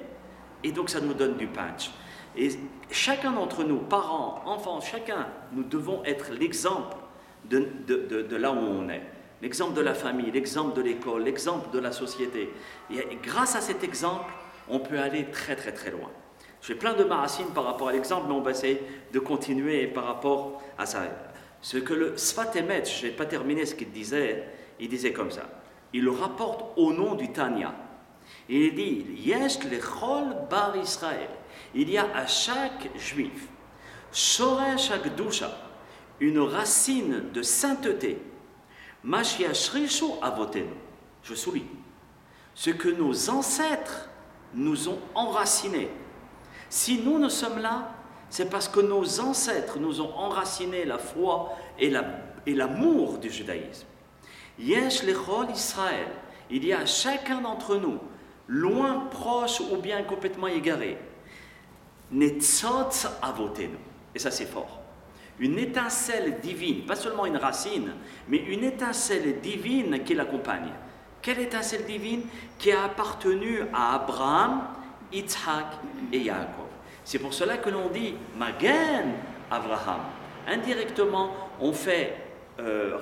[SPEAKER 1] Et donc ça nous donne du punch. Et chacun d'entre nous, parents, enfants, chacun, nous devons être l'exemple de là où on est. L'exemple de la famille, l'exemple de l'école, l'exemple de la société. Et grâce à cet exemple, on peut aller très très très loin. Je fais plein de maracines par rapport à l'exemple, mais on va essayer de continuer par rapport à ça. Ce que le Sfat Emet, je n'ai pas terminé ce qu'il disait, il disait comme ça. Il le rapporte au nom du Tanya. Il dit Yesh lechol bar Israël. Il y a à chaque juif, shoresh hakdusha, une racine de sainteté. Mashiachrishu avotenu. Je souligne. Ce que nos ancêtres nous ont enracinés. Si nous sommes là, c'est parce que nos ancêtres nous ont enraciné la foi et l'amour du judaïsme. Yesh lechol Israël. Il y a chacun d'entre nous, loin, proche ou bien complètement égaré. Netzot avotenu. Et ça c'est fort. Une étincelle divine, pas seulement une racine, mais une étincelle divine qui l'accompagne. Quelle étincelle divine? Qui a appartenu à Abraham, Yitzhak et Yaakov. C'est pour cela que l'on dit Magen Abraham. Indirectement, on fait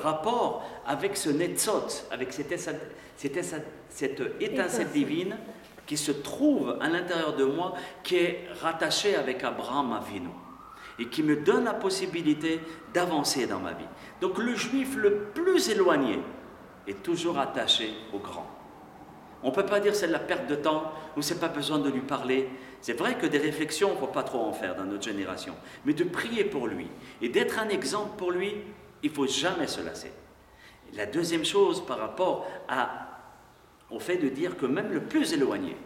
[SPEAKER 1] rapport avec ce Netzot, avec cette étincelle divine qui se trouve à l'intérieur de moi, qui est rattachée avec Abraham Avinu et qui me donne la possibilité d'avancer dans ma vie. Donc le juif le plus éloigné est toujours attaché au grand. On ne peut pas dire c'est de la perte de temps ou c'est pas besoin de lui parler. C'est vrai que des réflexions, il ne faut pas trop en faire dans notre génération, mais de prier pour lui et d'être un exemple pour lui, il ne faut jamais se lasser. Et la deuxième chose par rapport au fait de dire que même le plus éloigné,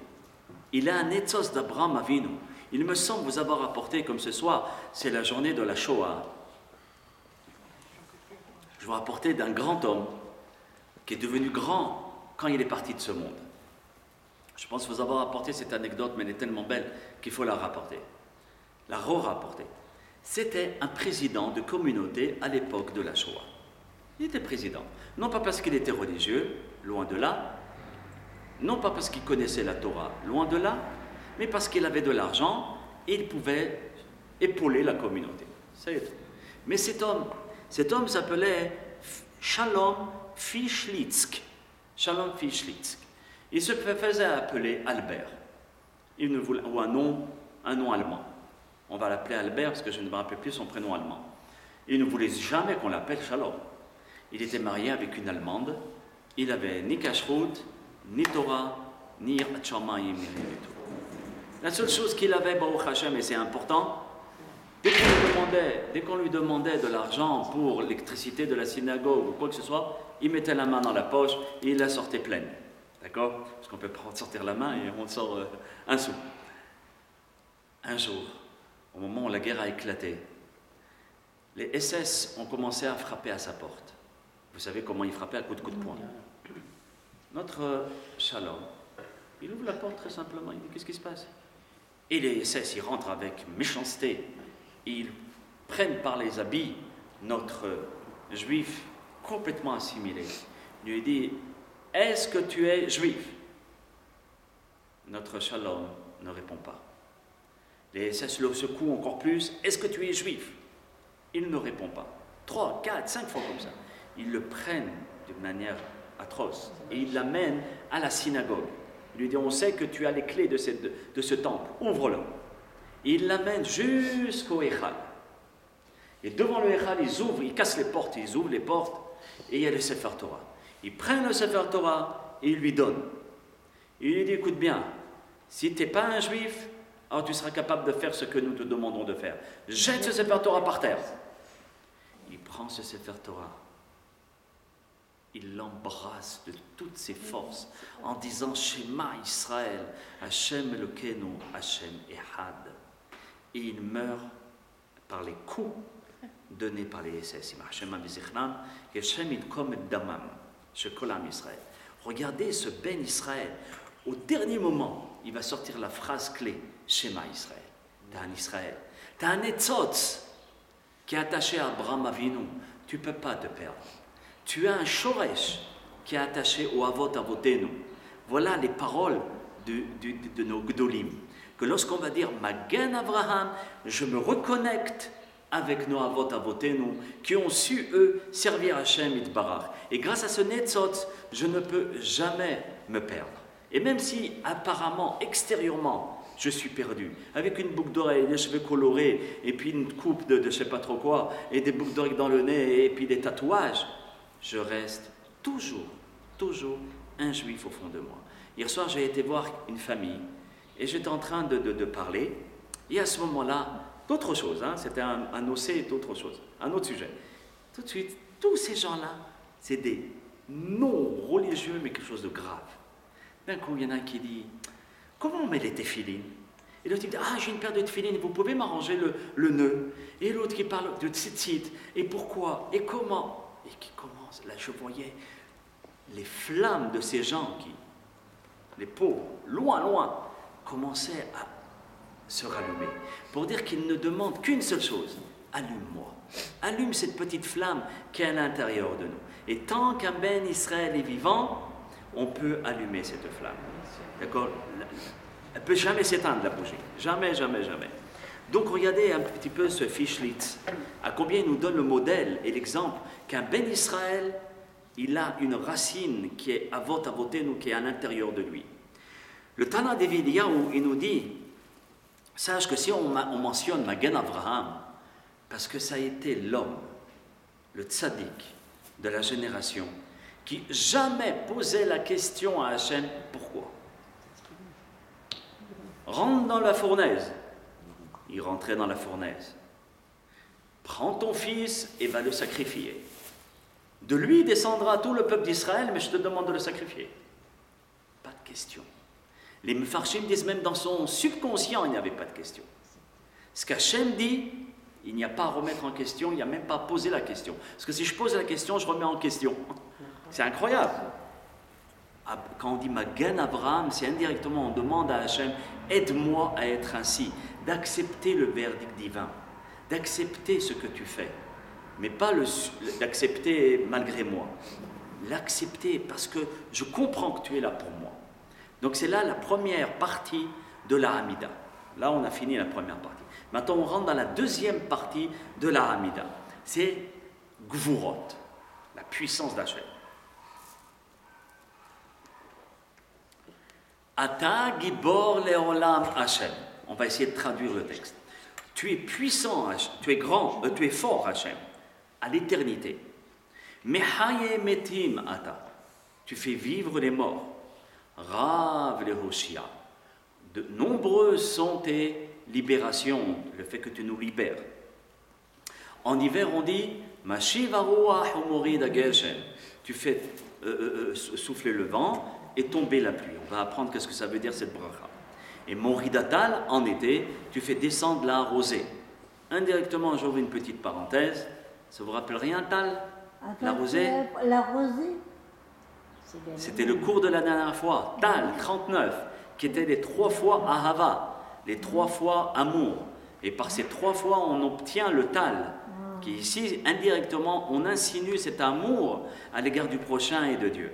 [SPEAKER 1] il a un ethos d'Abraham Avinu. Il me semble vous avoir apporté, comme ce soir, c'est la journée de la Shoah. Je vous rapportais d'un grand homme qui est devenu grand quand il est parti de ce monde. Je pense vous avoir apporté cette anecdote, mais elle est tellement belle qu'il faut la rapporter. La re-rapporter. C'était un président de communauté à l'époque de la Shoah. Il était président. Non pas parce qu'il était religieux, loin de là, non pas parce qu'il connaissait la Torah, loin de là, mais parce qu'il avait de l'argent et il pouvait épauler la communauté. C'est tout. Mais cet homme s'appelait Shalom Fischlitzk. Shalom Fischlitzk. Il se faisait appeler Albert. Ou un nom allemand. On va l'appeler Albert parce que je ne me rappelle plus son prénom allemand. Il ne voulait jamais qu'on l'appelle Shalom. Il était marié avec une Allemande. Il n'avait ni Kashrut, ni Torah, ni Yirat Shamayim, ni rien du tout. La seule chose qu'il avait, Baruch Hashem, et c'est important, dès qu'on lui demandait de l'argent pour l'électricité de la synagogue ou quoi que ce soit, il mettait la main dans la poche et il la sortait pleine. D'accord? Parce qu'on peut sortir la main et on sort un sou. Un jour, au moment où la guerre a éclaté, les SS ont commencé à frapper à sa porte. Vous savez comment ils frappaient à coup de poing. Notre Shalom, il ouvre la porte très simplement, il dit qu'est-ce qui se passe? Et les SS, ils rentrent avec méchanceté, ils prennent par les habits notre juif complètement assimilé. Il lui dit, est-ce que tu es juif? Notre Shalom ne répond pas. Les SS le secouent encore plus, est-ce que tu es juif? Il ne répond pas. 3, 4, 5 fois comme ça. Ils le prennent de manière atroce et ils l'amènent à la synagogue. Il lui dit, on sait que tu as les clés de ce temple, ouvre-le. Et il l'amène jusqu'au Echal. Et devant le Echal, ils cassent les portes, ils ouvrent les portes, et il y a le Sefer Torah. Ils prennent le Sefer Torah et ils lui donnent. Il lui dit, écoute bien, si tu n'es pas un juif, alors tu seras capable de faire ce que nous te demandons de faire. Jette ce Sefer Torah par terre. Il prend ce Sefer Torah. Il l'embrasse de toutes ses forces en disant Shema Israël, Hashem Elokeinu, Hashem Echad. Et il meurt par les coups donnés par les SS. Hashem Amizichnam, Hashem Idkom Damam, Shekolam Israël. Regardez ce Ben Israël. Au dernier moment, il va sortir la phrase clé Shema Israël. Tu as un Israël. Tu as un Etzotz qui est attaché à Abraham Avinu. Tu ne peux pas te perdre. Tu as un Shoresh qui est attaché au Avot Avotenu. Voilà les paroles de nos Gdolim. Que lorsqu'on va dire Magen Avraham, je me reconnecte avec nos Avot Avotenu qui ont su, eux, servir Hashem Itbarach. Et grâce à ce Netzot, je ne peux jamais me perdre. Et même si apparemment, extérieurement, je suis perdu, avec une boucle d'oreille, des cheveux colorés, et puis une coupe de je ne sais pas trop quoi, et des boucles d'oreilles dans le nez, et puis des tatouages, je reste toujours un juif au fond de moi. Hier soir, j'ai été voir une famille, et j'étais en train de parler, et à ce moment-là, d'autres choses, hein, c'était un OC d'autre chose, un autre sujet. Tout de suite, tous ces gens-là, c'est des non-religieux, mais quelque chose de grave. D'un coup, il y en a un qui dit, comment on met les téphilines? Et l'autre dit, ah, j'ai une paire de téphilines, vous pouvez m'arranger le nœud. Et l'autre qui parle de tzitzit, et pourquoi, et comment. Et qui commence, là je voyais les flammes de ces gens qui, les pauvres, loin, commençaient à se rallumer. Pour dire qu'ils ne demandent qu'une seule chose, allume-moi. Allume cette petite flamme qui est à l'intérieur de nous. Et tant qu'un Ben Israël est vivant, on peut allumer cette flamme. D'accord? Elle ne peut jamais s'éteindre, la bougie. Jamais. Donc regardez un petit peu ce Fischlitz, à combien il nous donne le modèle et l'exemple qu'un Ben Israël, il a une racine qui est avotenu, qui est à l'intérieur de lui. Le Tana d'Evidiyahu, il nous dit, sache que si on mentionne Magen Avraham, parce que ça a été l'homme, le tzaddik de la génération, qui jamais posait la question à Hachem, pourquoi? Rentre dans la fournaise. Il rentrait dans la fournaise. Prends ton fils et va le sacrifier. De lui descendra tout le peuple d'Israël, mais je te demande de le sacrifier. Pas de question. Les Mefarshim disent même dans son subconscient, il n'y avait pas de question. Ce qu'Hachem dit, il n'y a pas à remettre en question, il n'y a même pas à poser la question. Parce que si je pose la question, je remets en question. C'est incroyable. Quand on dit Magen Abraham, c'est indirectement, on demande à Hachem, aide-moi à être ainsi, d'accepter le verdict divin, d'accepter ce que tu fais, mais pas l'accepter malgré moi, l'accepter parce que je comprends que tu es là pour moi. Donc c'est là la première partie de la Hamida. Là on a fini la première partie. Maintenant on rentre dans la deuxième partie de la Hamida. C'est Gvurot, la puissance d'Hachem. Ata Gibor Leolam Hachem. On va essayer de traduire le texte. Tu es puissant, tu es grand, tu es fort, Hachem, à l'éternité. Mehaye Metim Ata. Tu fais vivre les morts. Rav Lehoshia. De nombreuses sont tes libérations, le fait que tu nous libères. En hiver, on dit Mashivaruah Humorida Geshem. Tu fais souffler le vent et tomber la pluie. On va apprendre qu'est-ce que ça veut dire cette bracha. Et Moridatal, en été, tu fais descendre la rosée. Indirectement, j'ouvre une petite parenthèse. Ça vous rappelle rien, Tal? La rosée?
[SPEAKER 2] La rosée?
[SPEAKER 1] C'était le cours de la dernière fois. Tal, 39, qui était les 3 fois Ahava, les 3 fois amour. Et par ces 3 fois, on obtient le Tal, qui ici, indirectement, on insinue cet amour à l'égard du prochain et de Dieu.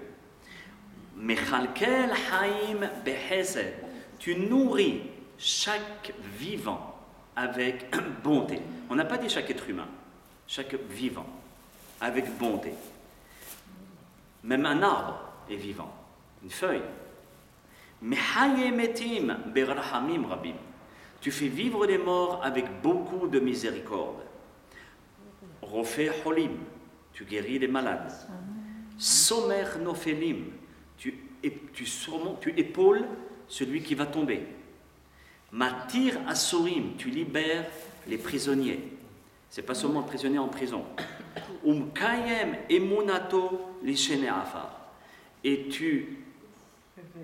[SPEAKER 1] Mechalkel Haim Behesed. Tu nourris chaque vivant avec bonté. On n'a pas dit chaque être humain, chaque vivant avec bonté. Même un arbre est vivant, une feuille. Mehayemetim berahamim rabim. Tu fais vivre les morts avec beaucoup de miséricorde. Rofeh holim. Tu guéris les malades. Somer nofelim. Tu épaules celui qui va tomber. Matir asurim, tu libères les prisonniers. C'est pas seulement prisonnier en prison. Umkayem emunato lishene afar. Et tu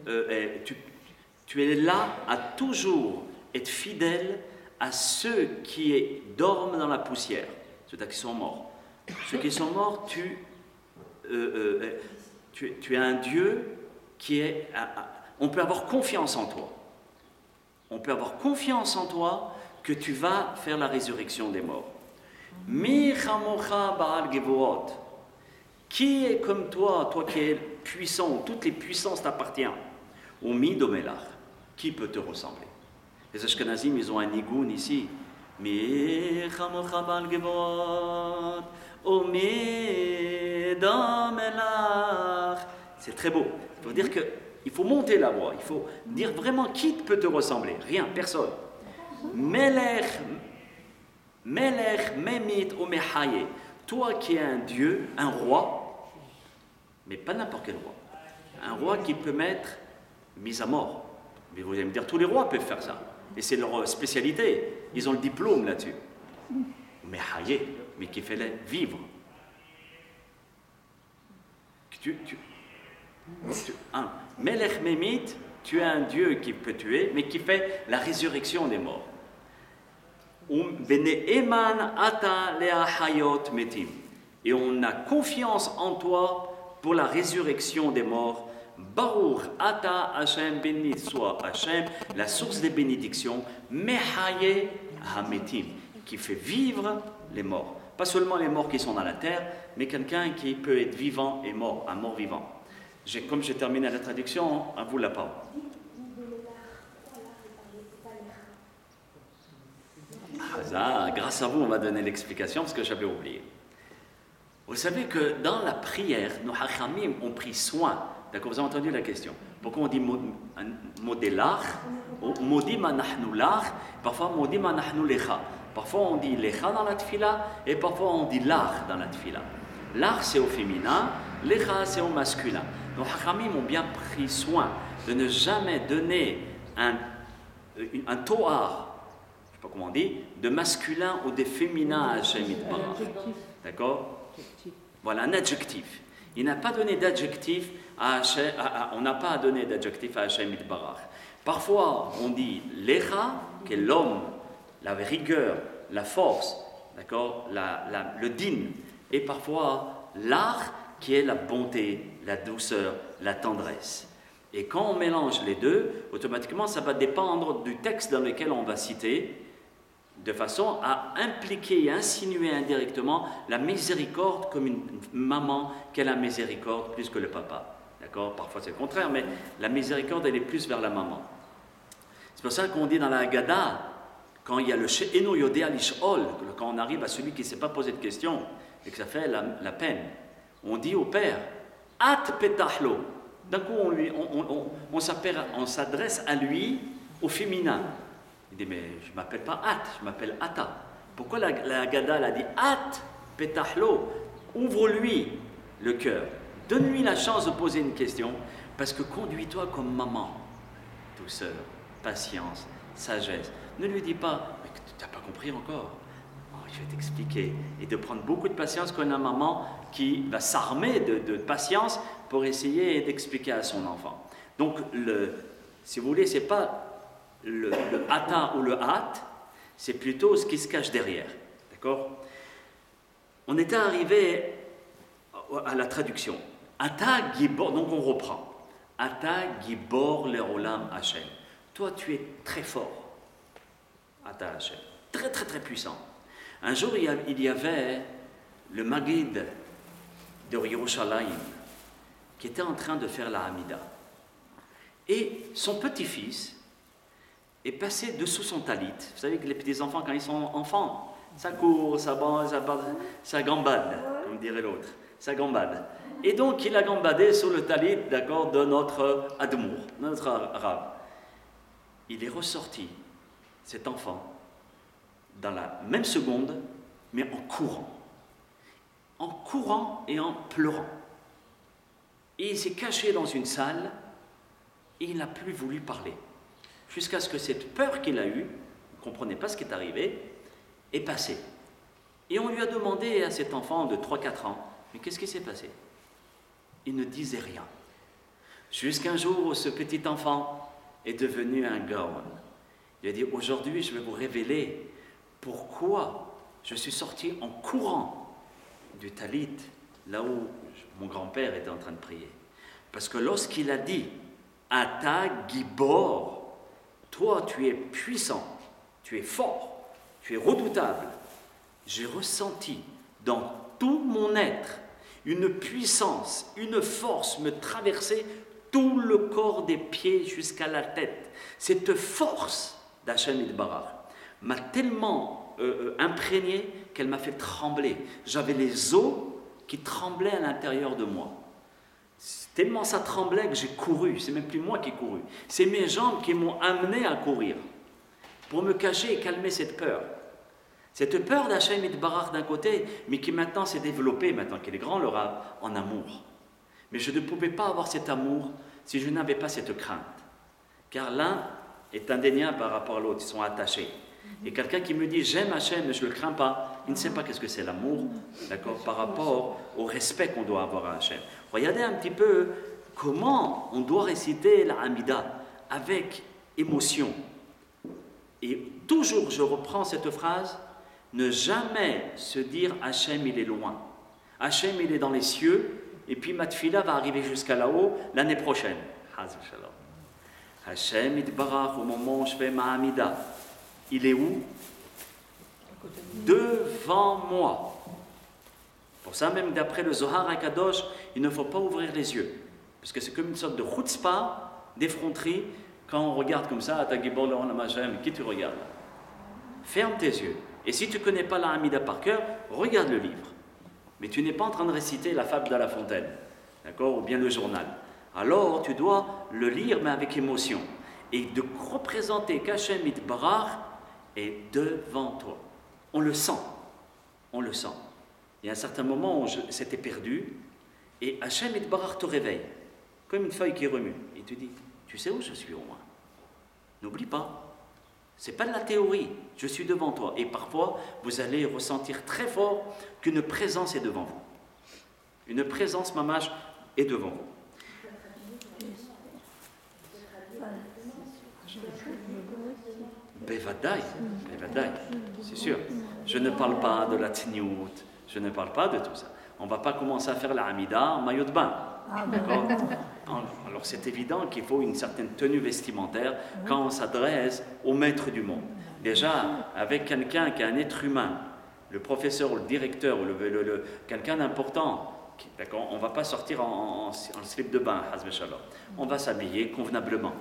[SPEAKER 1] es là à toujours être fidèle à ceux qui dorment dans la poussière, ceux-là qui sont morts. Ceux qui sont morts, tu es un Dieu qui est... On peut avoir confiance en toi. On peut avoir confiance en toi que tu vas faire la résurrection des morts. Michamocha Baal Gevorot. Qui est comme toi, toi qui es puissant, où toutes les puissances t'appartiennent? Ou Midomelach. Qui peut te ressembler? Les Ashkenazim, ils ont un nigoun ici. Michamocha Baal Gevorot. Ou Midomelach. C'est très beau. Il faut dire que Il faut monter la voix, il faut dire vraiment qui peut te ressembler. Rien, personne. Melech, Memit ou Mehaye. Toi qui es un dieu, un roi, mais pas n'importe quel roi. Un roi qui peut mettre mis à mort. Mais vous allez me dire, tous les rois peuvent faire ça. Et c'est leur spécialité. Ils ont le diplôme là-dessus. Mehaye, mais qui fait vivre. Melech Memit, tu es un dieu qui peut tuer, mais qui fait la résurrection des morts. Et on a confiance en toi pour la résurrection des morts. Baruch Ata Hashem, béni soit Hashem, la source des bénédictions, Mehaye Hametim, qui fait vivre les morts. Pas seulement les morts qui sont dans la terre, mais quelqu'un qui peut être vivant et mort, un mort vivant. Comme j'ai terminé la traduction, à vous la parole. Grâce à vous, on va donner l'explication parce que j'avais oublié. Vous savez que dans la prière, nos hachamim ont pris soin. D'accord, vous avez entendu la question. Pourquoi on dit modelach, modi manahnu lach, parfois modi manahnu lecha. Parfois on dit lecha dans la tfila et parfois on dit lach dans la tfila. Lach c'est au féminin, lecha c'est au masculin. Nos hachamim ont bien pris soin de ne jamais donner un toar, je ne sais pas comment on dit, de masculin ou de féminin à Hashem Yitbarach. D'accord? Voilà, un adjectif. Il n'a pas donné d'adjectif à Hashem, on n'a pas donné d'adjectif à Hashem Yitbarach. Parfois, on dit lecha, qui est l'homme, la rigueur, la force, d'accord, le din, et parfois l'art, qui est la bonté, la douceur, la tendresse. Et quand on mélange les deux, automatiquement, ça va dépendre du texte dans lequel on va citer, de façon à impliquer et insinuer indirectement la miséricorde comme une maman qui a la miséricorde plus que le papa. D'accord? Parfois c'est le contraire, mais la miséricorde, elle est plus vers la maman. C'est pour ça qu'on dit dans la Haggadah, quand il y a le She'eno Yodea Lish'ol, quand on arrive à celui qui ne s'est pas posé de questions et que ça fait la peine, on dit au père, At petahlo. D'un coup, on s'adresse à lui au féminin. Il dit, mais je ne m'appelle pas At, je m'appelle Ata. Pourquoi la Haggadah a dit At petahlo? Ouvre-lui le cœur. Donne-lui la chance de poser une question, parce que conduis-toi comme maman. Douceur, patience, sagesse. Ne lui dis pas, mais tu n'as pas compris encore. Oh, je vais t'expliquer. Et de prendre beaucoup de patience comme une maman qui va s'armer de patience pour essayer d'expliquer à son enfant. Donc, si vous voulez, ce n'est pas le hata ou le hat, c'est plutôt ce qui se cache derrière. D'accord? On était arrivé à la traduction. Ata Gibor, donc on reprend. Ata Gibor Leolam Hashem. Toi, tu es très fort. Ata Hashem. Très, très, très puissant. Un jour, il y avait le Maguid de Yerushalayim qui était en train de faire la Hamida. Et son petit-fils est passé dessous son talit. Vous savez que les petits-enfants, quand ils sont enfants, ça court, ça gambade, comme dirait l'autre. Ça gambade. Et donc, il a gambadé sur le talit, d'accord, de notre Admour, notre arabe. Il est ressorti, cet enfant, dans la même seconde, mais en courant. En courant et en pleurant. Et il s'est caché dans une salle et il n'a plus voulu parler. Jusqu'à ce que cette peur qu'il a eue, il ne comprenait pas ce qui est arrivé, est passée. Et on lui a demandé à cet enfant de 3-4 ans, mais qu'est-ce qui s'est passé? Il ne disait rien. Jusqu'un jour où ce petit enfant est devenu un gaon. Il a dit, aujourd'hui je vais vous révéler pourquoi je suis sorti en courant du talit, là où mon grand-père était en train de prier. Parce que lorsqu'il a dit, Ata Gibor, toi tu es puissant, tu es fort, tu es redoutable, j'ai ressenti dans tout mon être une puissance, une force me traverser tout le corps des pieds jusqu'à la tête. Cette force d'Hashem Yitbarach m'a tellement imprégné qu'elle m'a fait trembler. J'avais les os qui tremblaient à l'intérieur de moi. Tellement ça tremblait que j'ai couru. C'est même plus moi qui ai couru. C'est mes jambes qui m'ont amené à courir pour me cacher et calmer cette peur. Cette peur d'Hachem Yitbarach d'un côté, mais qui maintenant s'est développée, maintenant qu'il est grand, le Rav, en amour. Mais je ne pouvais pas avoir cet amour si je n'avais pas cette crainte. Car l'un est indéniable par rapport à l'autre, ils sont attachés. Et quelqu'un qui me dit j'aime Hachem mais je ne le crains pas, il ne sait pas qu'est-ce que c'est l'amour, d'accord, par rapport au respect qu'on doit avoir à Hachem. Regardez un petit peu comment on doit réciter la Hamida avec émotion. Et toujours je reprends cette phrase, ne jamais se dire Hachem il est loin. Hachem il est dans les cieux et puis ma tfila va arriver jusqu'à là-haut l'année prochaine. Hachem Yitbarach au moment où je fais ma Hamida. Il est où? Devant moi. Pour ça, même d'après le Zohar HaKadosh, il ne faut pas ouvrir les yeux. Parce que c'est comme une sorte de chutzpah, d'effronterie, quand on regarde comme ça, qui tu regardes? Ferme tes yeux. Et si tu ne connais pas la Hamida par cœur, regarde le livre. Mais tu n'es pas en train de réciter la fable de La Fontaine, d'accord? Ou bien le journal. Alors, tu dois le lire, mais avec émotion. Et de représenter qu'Hachem Yitbarach est devant toi. On le sent. On le sent. Il y a un certain moment où c'était perdu, et Hachem Yitbarach te réveille, comme une feuille qui remue. Il te dit, tu sais où je suis au moins. N'oublie pas. Ce n'est pas de la théorie, je suis devant toi. Et parfois, vous allez ressentir très fort qu'une présence est devant vous. Une présence, mamash, est devant vous. Bevadaï, c'est sûr. Je ne parle pas de la tniout, je ne parle pas de tout ça. On ne va pas commencer à faire la Hamida en maillot de bain. D'accord? Alors c'est évident qu'il faut une certaine tenue vestimentaire quand on s'adresse au maître du monde. Déjà, avec quelqu'un qui est un être humain, le professeur ou le directeur, ou quelqu'un d'important, d'accord, on ne va pas sortir en slip de bain, on va s'habiller convenablement.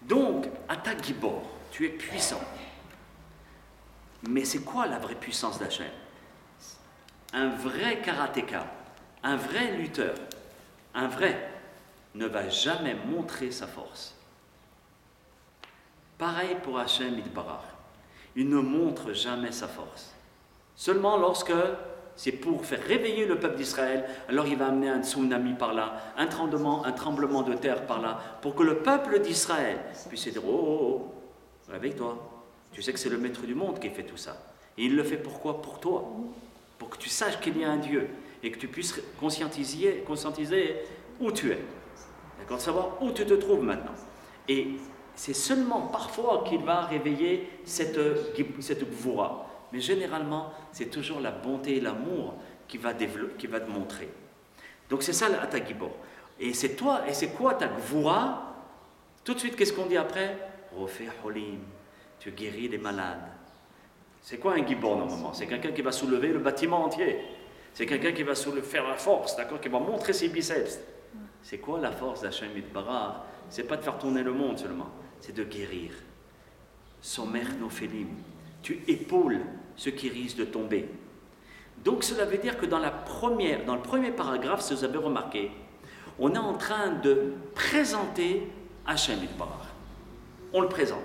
[SPEAKER 1] Donc, Ata Gibor, tu es puissant. Mais c'est quoi la vraie puissance d'Hachem? Un vrai karatéka, un vrai lutteur, un vrai, ne va jamais montrer sa force. Pareil pour Hachem Yitbarach. Il ne montre jamais sa force. Seulement lorsque c'est pour faire réveiller le peuple d'Israël, alors il va amener un tsunami par là, un tremblement de terre par là, pour que le peuple d'Israël puisse dire, oh, réveille-toi. Tu sais que c'est le maître du monde qui fait tout ça. Et il le fait pourquoi? Pour toi. Pour que tu saches qu'il y a un Dieu et que tu puisses conscientiser où tu es. D'accord? Savoir où tu te trouves maintenant. Et c'est seulement parfois qu'il va réveiller cette gvoura. Mais généralement, c'est toujours la bonté et l'amour qui va te montrer. Donc c'est ça l'Ata Gibor. Et c'est toi, et c'est quoi ta gvoura? Tout de suite, qu'est-ce qu'on dit après? Rofeh Holim, tu guéris les malades. C'est quoi un Gibor normalement? C'est quelqu'un qui va soulever le bâtiment entier. C'est quelqu'un qui va faire la force, d'accord, qui va montrer ses biceps. C'est quoi la force d'Hachem Yitbarach? C'est pas de faire tourner le monde seulement, c'est de guérir. Somer Nophelim, tu épaules ceux qui risquent de tomber. Donc cela veut dire que dans le premier paragraphe, si vous avez remarqué, on est en train de présenter Hachem Yitbarach. On le présente.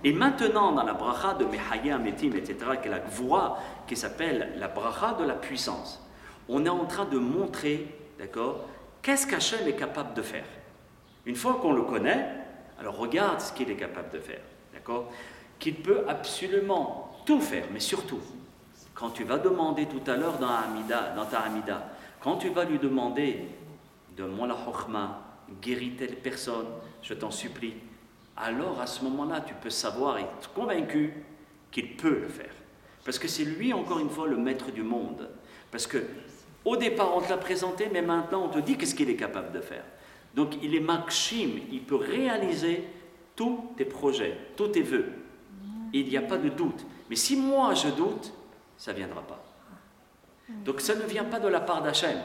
[SPEAKER 1] Et maintenant, dans la bracha de Mehaya, Metim, etc., qui est la gvoura, qui s'appelle la bracha de la puissance, on est en train de montrer, d'accord, qu'est-ce qu'Hachem est capable de faire. Une fois qu'on le connaît, alors regarde ce qu'il est capable de faire, d'accord, qu'il peut absolument tout faire, mais surtout, quand tu vas demander tout à l'heure dans ta Hamida, quand tu vas lui demander, donne-moi la chokhma, guéris telle personne, je t'en supplie, alors à ce moment-là, tu peux savoir et être convaincu qu'il peut le faire. Parce que c'est lui, encore une fois, le maître du monde. Parce que au départ, on te l'a présenté, mais maintenant, on te dit qu'est-ce qu'il est capable de faire. Donc, il est makshim, il peut réaliser tous tes projets, tous tes vœux. Il n'y a pas de doute. Mais si moi, je doute, ça ne viendra pas. Donc, ça ne vient pas de la part d'Hachem.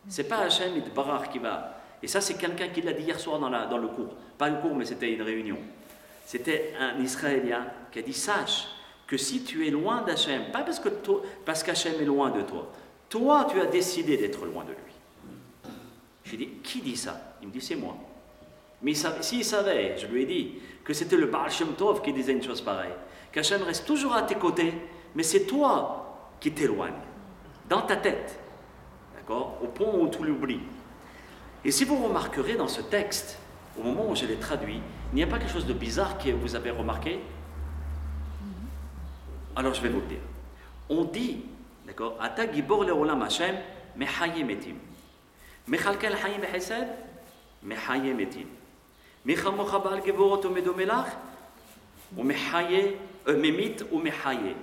[SPEAKER 1] Ce n'est pas Hachem Yitbarach qui va... Et ça, c'est quelqu'un qui l'a dit hier soir dans le cours. Pas le cours, mais c'était une réunion. C'était un Israélien qui a dit, sache que si tu es loin d'Hachem, pas parce qu'Hachem est loin de toi, toi, tu as décidé d'être loin de lui. J'ai dit, qui dit ça? Il me dit, c'est moi. Mais s'il savait, je lui ai dit, que c'était le Baal Shem Tov qui disait une chose pareille, qu'Hachem reste toujours à tes côtés, mais c'est toi qui t'éloignes, dans ta tête, d'accord, au point où tu l'oublies. Et si vous remarquerez dans ce texte, au moment où je l'ai traduit, il n'y a pas quelque chose de bizarre que vous avez remarqué? Alors je vais vous le dire. On dit, d'accord, Ata Gibor Leolam Hashem, Mechaye Metim. Mechalkel Hayim Behesed, Mechaye Metim. Mechamocha Baal Gevorot Umedomelach, ou Mechaye, Memit ou Mechaye.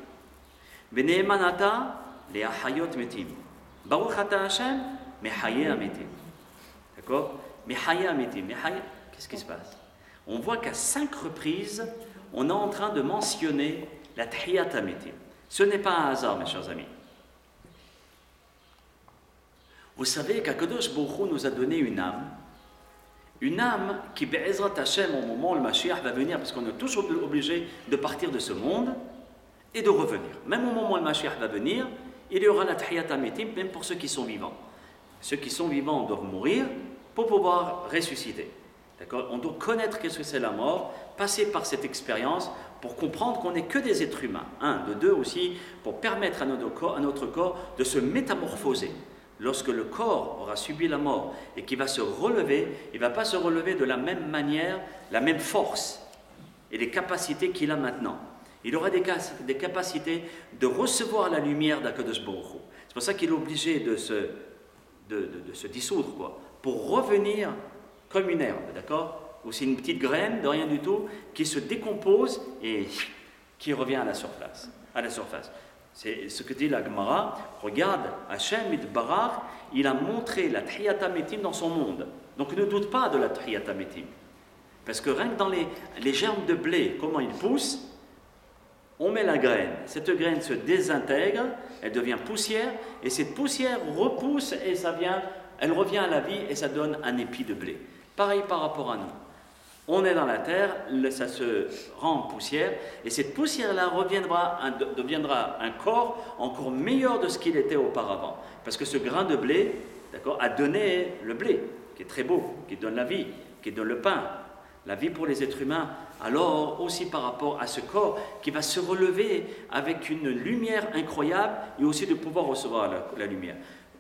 [SPEAKER 1] Veneemanata, les Ahayot Metim. Baruch Ata Hashem, Mechaye Ametim. D'accord? Mechaye Ametim. Mechaye, qu'est-ce qui se passe? On voit qu'à 5 reprises, on est en train de mentionner la Tahiyat Ametim. Ce n'est pas un hasard, mes chers amis. Vous savez qu'Akadosh Baruch Hu nous a donné une âme qui, Be'ezrat Hashem, au moment où le Mashiach va venir, parce qu'on est toujours obligé de partir de ce monde et de revenir. Même au moment où le Mashiach va venir, il y aura la Tahiyat Ametim, même pour ceux qui sont vivants. Ceux qui sont vivants doivent mourir pour pouvoir ressusciter. D'accord? On doit connaître qu'est-ce que c'est la mort, passer par cette expérience pour comprendre qu'on n'est que des êtres humains. De deux aussi, pour permettre à notre corps de se métamorphoser. Lorsque le corps aura subi la mort et qu'il va se relever, il ne va pas se relever de la même manière, la même force et les capacités qu'il a maintenant. Il aura des capacités de recevoir la lumière d'Akadosh Baruch Hu. C'est pour ça qu'il est obligé de se dissoudre, quoi, pour revenir comme une herbe, d'accord? Ou c'est une petite graine de rien du tout qui se décompose et qui revient à la surface. C'est ce que dit la Gemara. Regarde, Hachem Itbarach, il a montré la Tahiyat Ametim dans son monde. Donc ne doute pas de la Tahiyat Ametim. Parce que rien que dans les germes de blé, comment ils poussent, on met la graine. Cette graine se désintègre, elle devient poussière, et cette poussière repousse et elle revient à la vie et ça donne un épi de blé. Pareil par rapport à nous. On est dans la terre, ça se rend en poussière, et cette poussière-là deviendra un corps encore meilleur de ce qu'il était auparavant. Parce que ce grain de blé, d'accord, a donné le blé, qui est très beau, qui donne la vie, qui donne le pain, la vie pour les êtres humains. Alors aussi par rapport à ce corps qui va se relever avec une lumière incroyable et aussi de pouvoir recevoir la lumière.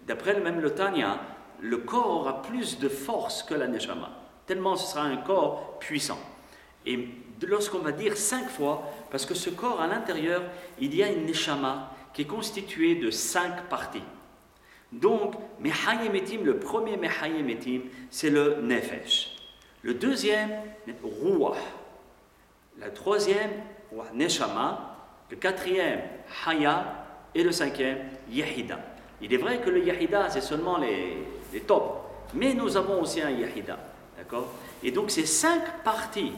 [SPEAKER 1] D'après même le Tanya, le corps aura plus de force que la Neshama. Tellement ce sera un corps puissant. Et lorsqu'on va dire 5 fois, parce que ce corps à l'intérieur, il y a une neshama qui est constituée de 5 parties. Donc, Mechayemetim, le premier Mechayemetim, c'est le Nefesh. Le deuxième, Ruach. Le troisième, Neshama. Le quatrième, Haya. Et le cinquième, Yehida. Il est vrai que le Yehida, c'est seulement les tops. Mais nous avons aussi un Yehida. D'accord? Et donc ces 5 parties,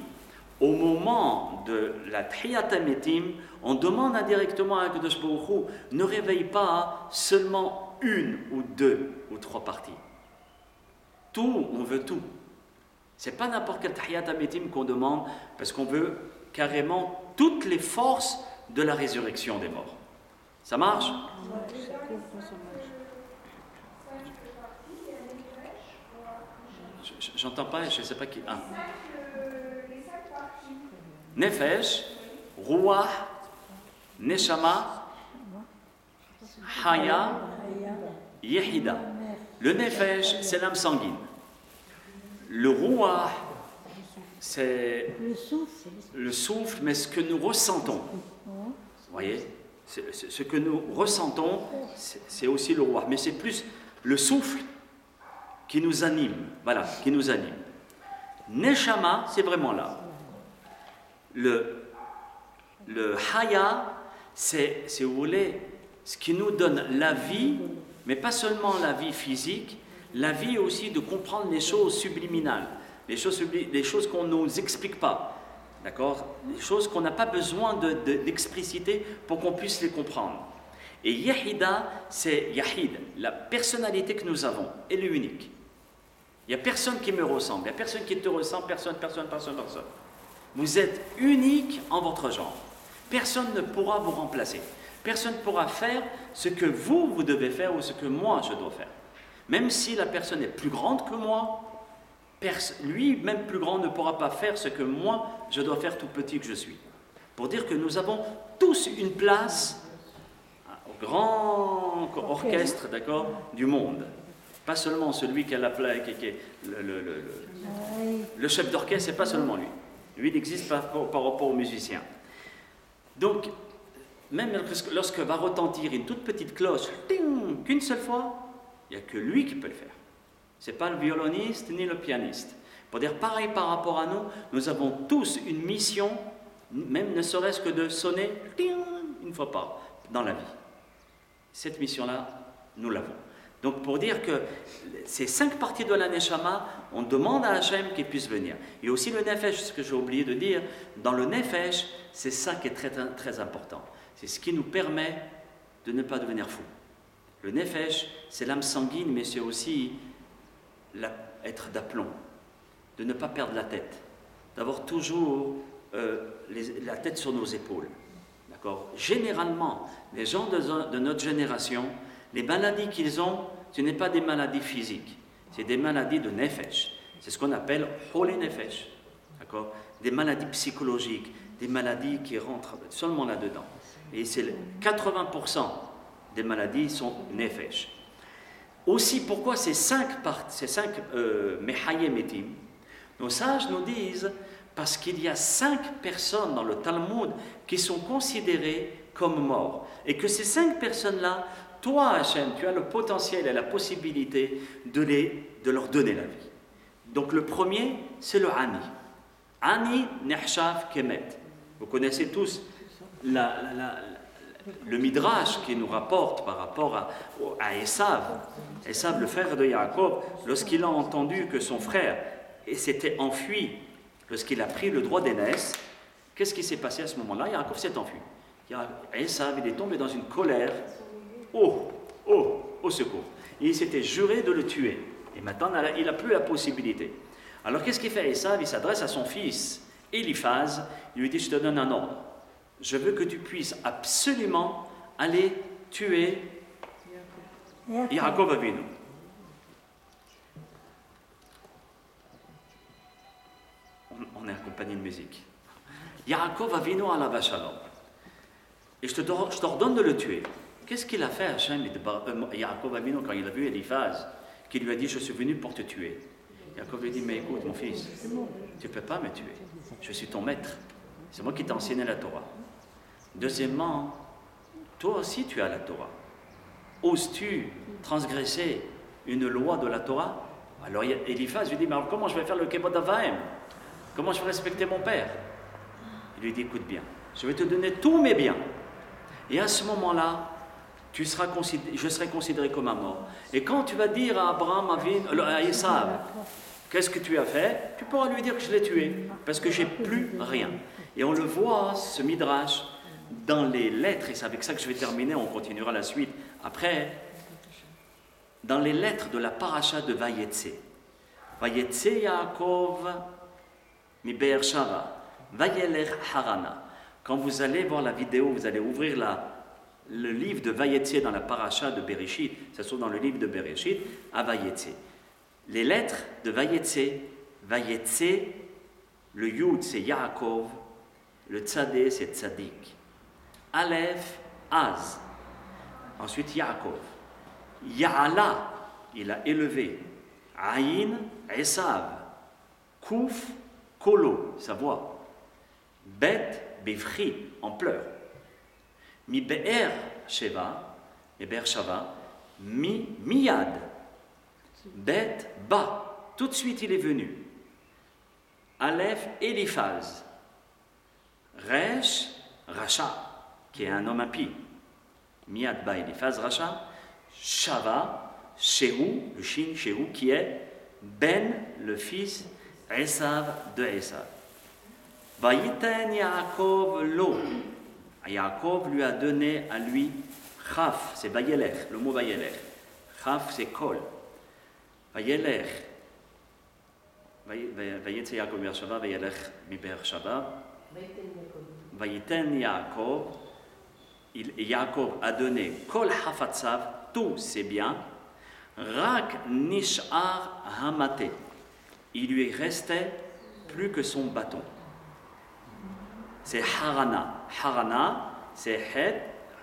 [SPEAKER 1] au moment de la Tahiyat Ametim, on demande indirectement à Akadosh Baruch Hu, ne réveille pas seulement 1 ou 2 ou 3 parties. Tout, on veut tout. C'est pas n'importe quel Tahiyat Ametim qu'on demande, parce qu'on veut carrément toutes les forces de la résurrection des morts. Ça marche? J'entends pas, je ne sais pas qui. Nefesh, Ruach, Neshama, Haya, Yehida. Le Nefesh, c'est l'âme sanguine. Le Ruach, c'est le souffle, mais ce que nous ressentons. Vous voyez? Ce que nous ressentons, c'est aussi le Ruach, mais c'est plus le souffle qui nous anime, voilà, qui nous anime. Neshama, c'est vraiment là. Le Haya, c'est, si vous voulez, ce qui nous donne la vie, mais pas seulement la vie physique, la vie aussi de comprendre les choses subliminales, les choses qu'on ne nous explique pas, d'accord? Les choses qu'on n'a pas besoin d'expliciter pour qu'on puisse les comprendre. Et Yehida, c'est Yahid, la personnalité que nous avons, elle est unique. Il n'y a personne qui me ressemble, il n'y a personne qui te ressemble, personne. Vous êtes unique en votre genre. Personne ne pourra vous remplacer. Personne ne pourra faire ce que vous devez faire ou ce que moi, je dois faire. Même si la personne est plus grande que moi, lui, même plus grand, ne pourra pas faire ce que moi, je dois faire tout petit que je suis. Pour dire que nous avons tous une place au grand orchestre, d'accord, du monde. Pas seulement celui qui a la place, qui est le chef d'orchestre, c'est pas seulement lui. Lui, il existe par rapport aux musiciens. Donc, même lorsque va retentir une toute petite cloche, qu'une seule fois, il n'y a que lui qui peut le faire. Ce n'est pas le violoniste ni le pianiste. Pour dire pareil par rapport à nous, nous avons tous une mission, même ne serait-ce que de sonner une fois dans la vie. Cette mission-là, nous l'avons. Donc pour dire que ces 5 parties de la Neshama, on demande à Hachem qu'il puisse venir. Et aussi le Nefesh, ce que j'ai oublié de dire, dans le Nefesh, c'est ça qui est très, très important. C'est ce qui nous permet de ne pas devenir fou. Le Nefesh, c'est l'âme sanguine, mais c'est aussi être d'aplomb, de ne pas perdre la tête, d'avoir toujours la tête sur nos épaules. D'accord ? Généralement, les gens de notre génération, les maladies qu'ils ont, ce n'est pas des maladies physiques, c'est des maladies de nefesh. C'est ce qu'on appelle Holé Nefesh. D'accord ? Des maladies psychologiques, des maladies qui rentrent seulement là-dedans. Et c'est 80% des maladies sont nefesh. Aussi, pourquoi ces 5 Mehayem Etim ? Nos sages nous disent parce qu'il y a 5 personnes dans le Talmud qui sont considérées comme morts. Et que ces 5 personnes-là, toi, Hachem, tu as le potentiel et la possibilité de leur donner la vie. Donc le premier, c'est le Ani. Ani Nehshav Kemet. Vous connaissez tous le Midrash qui nous rapporte par rapport à Esav. Esav, le frère de Yaakov, lorsqu'il a entendu que son frère s'était enfui, lorsqu'il a pris le droit d'aînesse, qu'est-ce qui s'est passé à ce moment-là ? Yaakov s'est enfui. Esav, il est tombé dans une colère. Au secours. Et il s'était juré de le tuer. Et maintenant, il n'a plus la possibilité. Alors, qu'est-ce qu'il fait Esav ? Il s'adresse à son fils, Eliphaz. Il lui dit, je te donne un ordre. Je veux que tu puisses absolument aller tuer Yaakov Avinu. On est accompagné de musique. Yaakov Avinu ala shalom. Et je t'ordonne de le tuer. Qu'est-ce qu'il a fait Hachem, Yaakov Avinu, quand il a vu Eliphaz, qui lui a dit, je suis venu pour te tuer. Yaakov lui dit, mais écoute mon fils, tu ne peux pas me tuer. Je suis ton maître. C'est moi qui t'ai enseigné la Torah. Deuxièmement, toi aussi tu as la Torah. Oses-tu transgresser une loi de la Torah ? Alors Eliphaz lui dit, mais alors comment je vais faire le Kebod Avaim ? Comment je vais respecter mon père ? Il lui dit, écoute bien, je vais te donner tous mes biens. Et à ce moment-là, je serai considéré comme un mort. Et quand tu vas dire à Abraham, à Esav, qu'est-ce que tu as fait ? Tu pourras lui dire que je l'ai tué, parce que j'ai plus rien. Et on le voit, ce midrash, dans les lettres, et c'est avec ça que je vais terminer, on continuera la suite après, dans les lettres de la paracha de Vayetse. Vayetse Yaakov mi Be'er-Shava, Vayelech Harana. Quand vous allez voir la vidéo, vous allez ouvrir le livre de Vayetse dans la paracha de Bereshit, ça se trouve dans le livre de Bereshit, à Vayetse. Les lettres de Vayetse, le Yud c'est Yaakov, le Tzadé c'est Tzadik. Aleph, Az. Ensuite Yaakov. Ya'ala, il a élevé. Aïn, Esav. Kouf, Kolo, sa voix. Bet, Befri, en pleurs. Mi Be'er Sheva, Mi Miyad. Bet, Ba. Tout de suite il est venu. Aleph, Eliphaz. Resh, Racha, qui est un homme impie. Miyad Ba Eliphaz, Racha. Shava, Shehu, le Shin, Shehu, qui est Ben, le fils Esav de Esav. Vayiten Yaakov lo. Yaakov lui a donné à lui Chaf, c'est Vayelech, le mot Vayelech. Chaf, c'est Kol. Vayelech. Vayetse Yaakov Be'er-Shava, Vayelech mi Be'er-Shava. Vayiten Yaakov, Yaakov a donné Kol Hafatsav, tous ses biens, Rak Nishar Hamate. Il lui restait plus que son bâton. C'est Harana. Harana, c'est Het,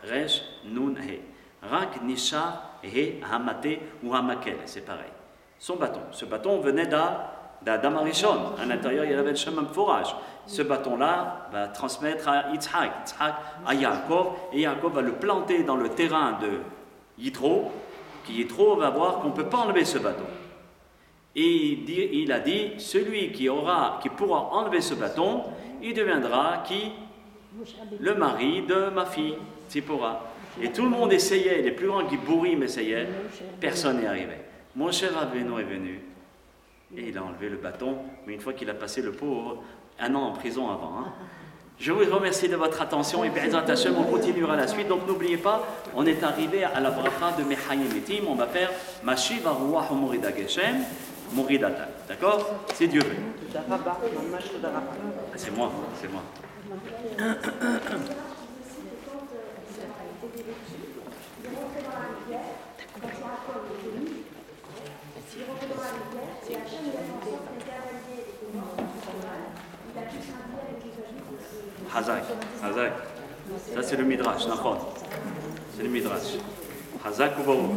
[SPEAKER 1] Resh, Nun, He. Rak Nishar, He, Hamate ou Hamakel, c'est pareil. Son bâton. Ce bâton venait d'Adam Arishon. À l'intérieur, il y avait le chemin de forage. Ce bâton-là va transmettre à Yitzhak, Yitzhak à Yaakov, et Yaakov va le planter dans le terrain de Yitro, qui Yitro va voir qu'on ne peut pas enlever ce bâton. Et il a dit, celui qui pourra enlever ce bâton, il deviendra qui? Le mari de ma fille, Tzipora. Et tout le monde essayait, les plus grands Gibourim essayaient, personne n'est arrivé. Moshe Rabbeinu est venu, et il a enlevé le bâton, mais une fois qu'il a passé le pauvre, 1 an en prison avant. Hein. Je vous remercie de votre attention et Be'ezrat Hashem, on continuera la suite. Donc n'oubliez pas, on est arrivé à la bracha de Mechayim Etim, on va faire Mashiv Aruach Morida Geshem, Moridata. D'accord? C'est Dieu veut. C'est moi, c'est moi. Hazak, Hazak. Ça c'est le Midrash, Nachon. C'est le Midrash. Hazak ou Baruch.